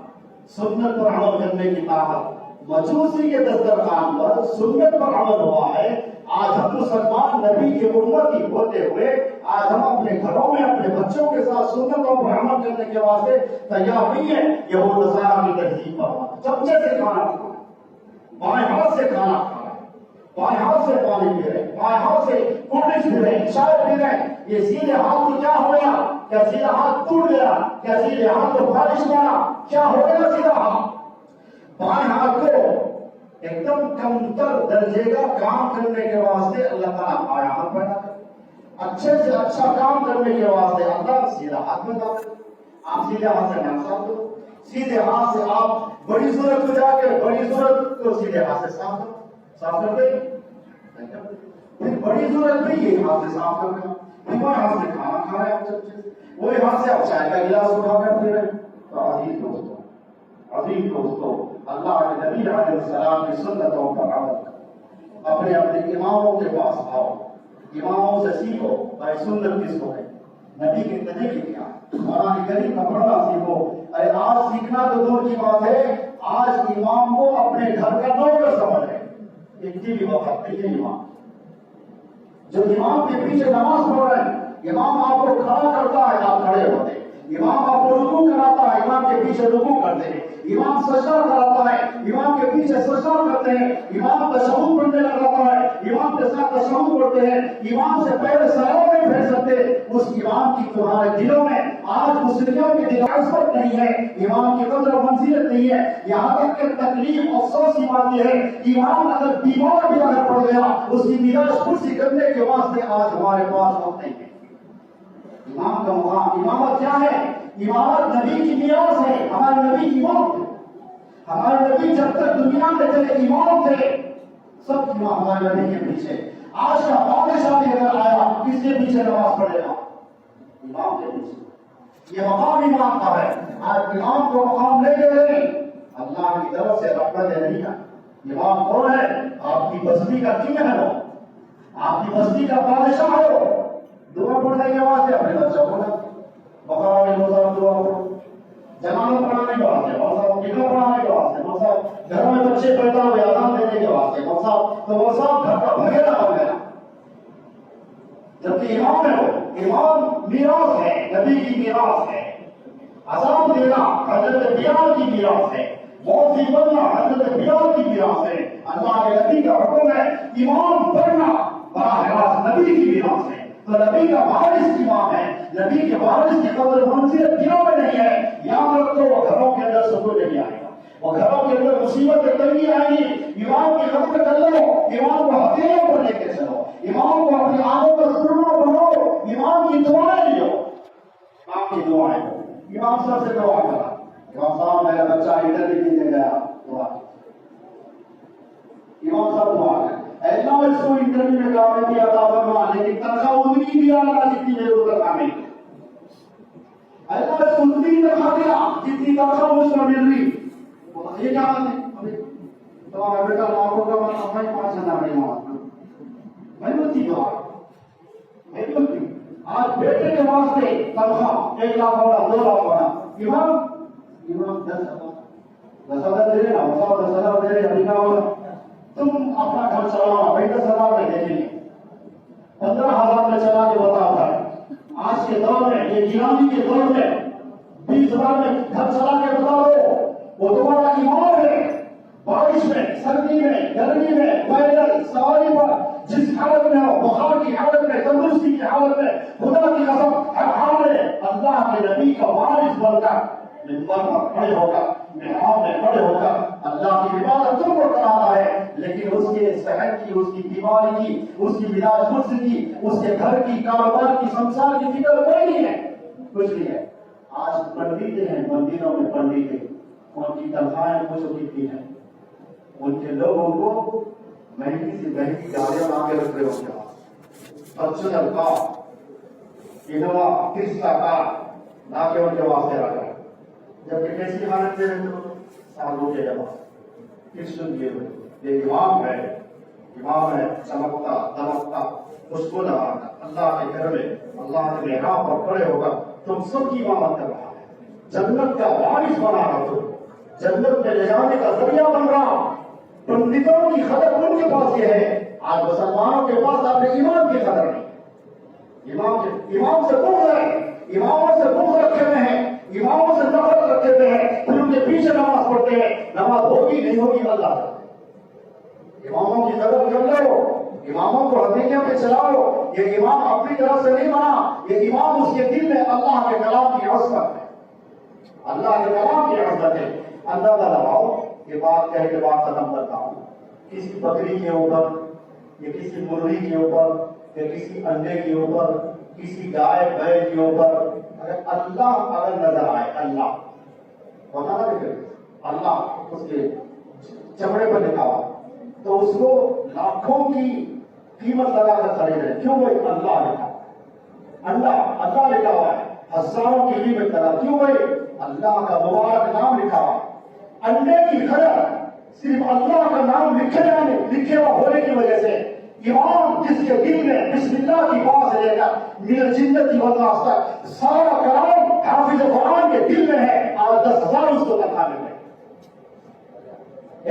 سنت پر عمل کرنے کی طاقت. مجوسی کے دسترخوان پر سنت پر عمل ہوا ہے. آج ہم مسلمان نبی کی امتی ہوتے ہوئے آج ہم اپنے گھروں میں اپنے بچوں کے ساتھ سنتوں پر عمل کرنے کے واسطے تیار نہیں ہے. یہ وہ نصارہ کی تہذیب پر چمچے سے کھانا کھانا بائیں ہاتھ سے کھانا کھا رہے ہیں، بائیں ہاتھ سے پانی پی رہے ہیں، بائیں ہاتھ سے کولڈ ڈرنکس پی رہے ہیں، چائے پی رہے ہیں، یہ سیدھے ہاتھ کو کیا ہو گیا؟ کیا سیدھا ہاتھ ٹوٹ گیا؟ کیا سیدھے ہاتھ کو بارش مارا؟ کیا ہو گیا سیدھا ہاتھ؟ بائیں ہاتھ کو ایک دم کمتر درجے کا کام کرنے کے واسطے اللہ تعالیٰ بائیں ہاتھ پیدا کر، اچھے سے اچھا کام کرنے کے واسطے اللہ سیدھا ہاتھ پیدا کر۔ آپ سیدھے ہاتھ سے نام صاف کرو، سیدھے ہاتھ سے آپ بڑی صورت کو جا کے بڑی صورت کو سیدھے ہاتھ سے صاف کرو، صاف کر دے، پھر بڑی صورت بھی یہ ہاتھ سے صاف کرنا، پھر وہی ہاتھ سے کھانا کھا رہے ہیں، وہی ہاتھ سے آپ چائے کا گلاس اٹھا کر پی رہے ہیں۔ تو عزیز دوستو، اللہ کے نبی علیہ السلام کی سنتوں پر عمل کرو، اپنے اپنے اماموں کے پاس آؤ، اماموں سے سیکھو، بھائی سنت کس کو ہے، نبی کے طریقے کیا، قرآن کریم کا پڑھنا سیکھو۔ ارے آج سیکھنا تو دور کی بات ہے، آج امام کو اپنے گھر کا نوکر سمجھ رہے ہیں، اتنی بھی وقت نہیں ہے۔ امام جو امام کے پیچھے نماز پڑھ رہے ہیں، امام آپ کو کھڑا کرتا ہے آپ کھڑے ہوتے ہیں، امام آپ کو رکوع کراتا ہے امام کے پیچھے رکوع کرتے ہیں، امام سجدہ کراتا ہے امام کے پیچھے سجدہ کرتے ہیں، امام تشہد پڑھنے لگاتا ہے امام کے ساتھ تشہد پڑھتے ہیں، امام سے پہلے سلام نہیں پھیر سکتے، اس امام کی تمہارے دلوں میں آج مسلموں کے دل عظمت نہیں ہے، امام کی قدر و منزلت نہیں ہے۔ یہاں تک کہ تکلیف افسوس کی بات یہ ہے، امام اگر بیمار بھی اگر پڑ گیا اس کی نگاہ کرسی کرنے کے واسطے آج ہمارے پاس وقت نہیں ہے۔ امام کا مقام، امامت کیا ہے؟ امامت نبی کی میراث ہے، ہمارے نبی کی امام، ہمارے نبی جب تک دنیا میں تھے امام تھے، سب امام ہمارے نبی کے پیچھے۔ آج کا بادشاہ بھی اگر آیا کس کے پیچھے نماز پڑھے گا؟ امام کے پیچھے۔ یہ مقام امام کا ہے، آج امام کو مقام لے کے نہیں، اللہ کی طرف سے رحمت نہیں ہے۔ امام کون ہے؟ آپ کی بستی کا کنگ ہے، وہ آپ کی بستی کا بادشاہ ہے، وہ دعا پڑھنے کے واسطے اپنے بچوں کو نا بقرہ میں روزہ دعا پڑھو، جنازہ پڑھانے کے واسطے، مصحف قبلہ پڑھانے کے واسطے، مصحف گھر میں بچے پیدا ہوئے اذان دینے کے واسطے، مصحف تو مصحف گھر کا بھگینا ہو گیا۔ جبکہ امام ہے، وہ امام میراث ہے، نبی کی میراث ہے، اذان دینا حضرت بلال کی میراث ہے، مؤذن بننا حضرت بلال کی میراث ہے، اللہ کے نبی کا حکم ہے امام بننا براہ راست نبی کی میراث ہے۔ تو نبی کا وارث امام ہے، نبی کے وارث کی قدر منزلت دلوں میں نہیں ہے، یاد رکھو وہ گھروں کے اندر سکون نہیں آئے گا، وہ گھروں کے اندر مصیبت تنگی آئے گی۔ امام کی خدمت کر لو، امام کو ہتھیلیوں پر لے کے چلو، امام کو اپنی آنکھوں پر سرما بنو، امام کی دعائیں لو، امام کی دعائیں لو۔ امام صاحب سے دعا کرا، امام صاحب میرا بچہ انٹرویو دینے گیا، دعا امام صاحب دعا کریں، اللہ اس کو انٹرویو میں کامیابی عطا فرما، لیکن تنخواہ اتنی دیا اللہ جتنی میرے اوپر کامل، اللہ اس کو اتنی تنخواہ دیا جتنی تنخواہ مجھ کو مل رہی۔ یہ کیا بات ہے؟ تو بیٹا لاکھوں کا مطلب میں 5,000 نہیں ہوا، میں بتی دعا میں بتی آج بیٹے کے واسطے تنخواہ 1 لاکھ ہونا 2 لاکھ ہونا، امام 10,000 دے رہے، 10,000 دے رہے، ابھی کیا ہوگا؟ تم اپنا گھر چلاؤ بھائی 10,000 میں دے دیں، 15,000 میں چلا کے بتاؤ بھائی، آج کے دور میں یہ غلامی کے دور میں 20,000 میں گھر چلا کے بتا دو، وہ تمہارا امام ہے۔ بارش میں، سردی میں، گرمی میں، پیدل سواری پر جس حالت میں ہو، بخار کی حالت میں، تندرستی کی حالت میں، خدا کی قسم ہر حال میں اللہ کے نبی کا وارث بن کر منبر پر کھڑے ہو کر، محراب میں کھڑے ہو کر اللہ کی عبادت تم کو کراتا ہے، لیکن اس کے صحت کی، اس کی بیماری کی، اس کی مزاج خرچ کی، اس کے گھر کی، کاروبار کی، سنسار کی فکر کوئی نہیں ہے، کچھ نہیں ہے۔ آج پنڈت ہیں مندروں میں، پنڈت ان کی تنخواہیں پوچھو کتنی ہیں، ان کے لوگ ان کو مہنگی سے مہنگی گاڑیاں لا کے رکھ رہے ہوتے ہیں، فارچونر کار، انووا کرسٹا کار لا کے ان کے واسطے رکھ رہے ہیں، جبکہ کیسی حالت میں رہتے ہو سالوں کے جمع کرسچن کیے ہوئے۔ یہ امام ہے چمکتا دمکتا خوشبو لگاتا اللہ کے گھر میں، اللہ کے محراب پر کھڑے ہو کر تم سب کی امامت کر رہا ہے، جنت کا وارث بنا رہا ہو، جنت میں لے جانے کا ذریعہ بن رہا۔ پنڈتوں کی قدر ان کے پاس یہ ہے، آج مسلمانوں کے پاس اپنے امام کی قدر نہیں۔ امام سے بغض ہے، اماموں سے بغض رکھے ہوئے ہیں، اماموں سے نفرت رکھے ہوئے ہیں، پھر ان کے پیچھے نماز پڑھتے ہیں، نماز ہوگی نہیں ہوگی اللہ اماموں کی قدر کر لو، اماموں کو حقیقت پہ چلاؤ. یہ امام اپنی طرف سے نہیں بنا، یہ امام اس کے دل میں اللہ کے کلام کی عظمت ہے، اللہ کے کلام کی عظمت ہے. اندازہ لگاؤ، یہ بات کہہ کے بات ختم کرتا ہوں. کسی بکری کے اوپر یا کسی مرغی کے اوپر یا کسی انڈے کے اوپر کسی گائے بیل کے اوپر اگر نظر آئے، اللہ ہوتا نا دیکھے اللہ اس کے چمڑے پر لکھا ہوا، تو اس کو لاکھوں کی قیمت لگا کر خرید رہے. کیوں بھائی؟ اللہ لکھا، اللہ لکھا ہوا ہے. ہزاروں کی قیمت لگا، کیوں بھائی؟ اللہ کا مبارک نام لکھا ہوا. انڈے کی قدر صرف اللہ کا نام لکھے ہوا ہونے کی وجہ سے امام جس کے دل میں بسم اللہ کی بات سے لے کر میرے جنتی والناس تک سارا کلام حافظ قرآن کے دل میں ہے، اور 10,000 اس کو تنخواہ مل گئی.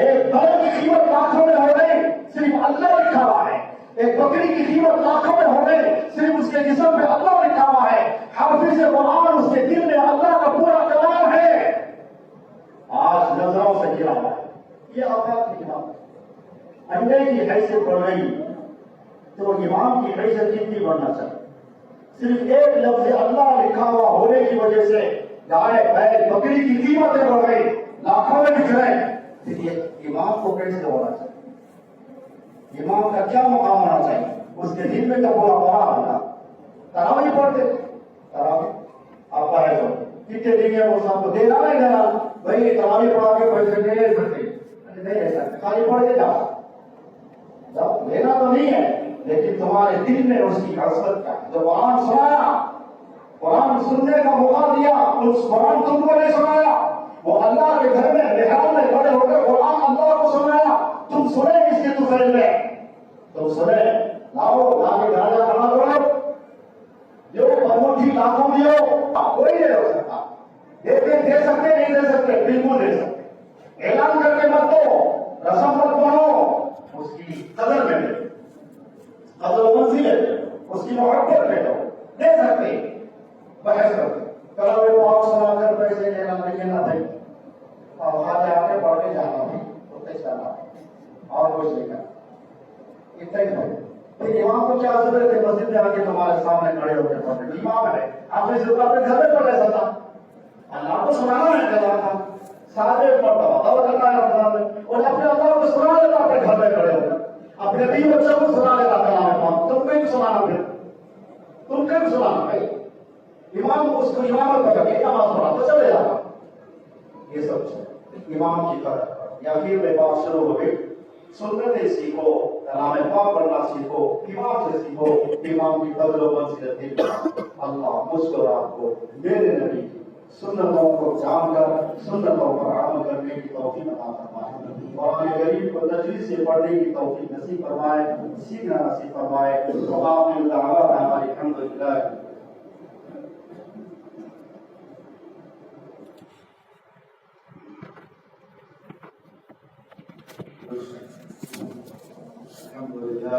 ایک بیل کی قیمت لاکھوں میں ہو گئی، صرف اللہ لکھا ہوا ہے. ایک بکری کی قیمت لاکھوں میں ہو گئی، صرف اس کے جسم پہ اللہ لکھا ہوا ہے. حافظ قرآن اس کے دل میں اللہ کا پورا کلام ہے. آج نظروں سے گرا ہوا ہے. یہ آفات کی امام انڈے کی حیثیت بڑھ گئی تو امام کی حیثیت کتنی بڑھنا چاہیے؟ صرف ایک لفظ اللہ لکھا ہوا ہونے کی وجہ سے گائے بیل بکری کی قیمتیں بڑھ گئی، لاکھوں میں بک رہے. پھر یہ امام کو کیسے ہونا چاہیے؟ امام کا کیا مقام ہونا چاہیے؟ اس کے دل میں تو پورا قرآن ہوگا. تراویح پڑھتے، تراویح آپ پڑھے تو کتنے دن ہے وہ سب کو دینا نہیں دینا بھائی؟ تراویح پڑھا کے پیسے نہیں لے سکتے، نہیں لے سکتے، خالی پڑھ کے جاؤ، لینا تو نہیں ہے، لیکن تمہارے دل میں اس کی عظمت کا جو قرآن سنایا، قرآن سننے کا موقع دیا، اس قرآن تم کو نہیں سنایا. وہ اللہ کے گھر میں محراب میں بڑے ہو کر قرآن اللہ کو سنایا. تم سنے کس کے دوسرے میں؟ تم سنے لاؤ، لا کے گاجا کھانا کرو، جو پرموٹھی لاکھوں دیو، کوئی نہیں ہو سکتا. دے سکتے نہیں دے سکتے، بالکل دے سکتے. اعلان کر کے مت دو، رسم مت بنو، اس کی قدر میں دے، قدر و منزل ہے، اس کی محبت میں دو. دے سکتے، بحث کرتے کلام پاک سنا کر پیسے لینا نہیں لینا بھائی، اور وہاں جا کے پڑھ کے جانا بھائی، تو پیسہ لانا اور کچھ نہیں کرنا. اتنا ہی بھائی. پھر امام کو کیا ضرورت ہے مسجد میں آ کے تمہارے سامنے کھڑے ہو کے پڑھنے؟ امام ہے، آپ نے ضرورت اپنے گھر میں پڑھ لے سکتا. اللہ کو سنانا ہے کلام کا سارے پڑھتا اور کرنا ہے رمضان میں، اور اپنے اللہ کو سنا لیتا اپنے گھر میں کھڑے ہو کر، اپنے بیوی بچوں کو سنا لیتا کلام پاک. تم کو بھی سنانا، پھر تم کو بھی سنانا بھائی. امام اس کو امامت پکڑ کے نماز پڑھا تو چلے جاتا. یہ سب امام کی قدر. یا پھر میں بات شروع ہو گئی، سنتیں سیکھو، کلام پاک پڑھنا سیکھو، امام سے سیکھو. امام کی قدر و منزلت دیکھو. اللہ مجھ کو آپ کو میرے نبی کی سنتوں کو جان کر سنتوں پر عمل کرنے کی توفیق عطا فرمائے، اور اپنے غریب کو تجوید سے پڑھنے کی توفیق نصیب فرمائے، سیکھنا نصیب فرمائے. وآخر دعوانا الحمد للہ. الحمد للہ.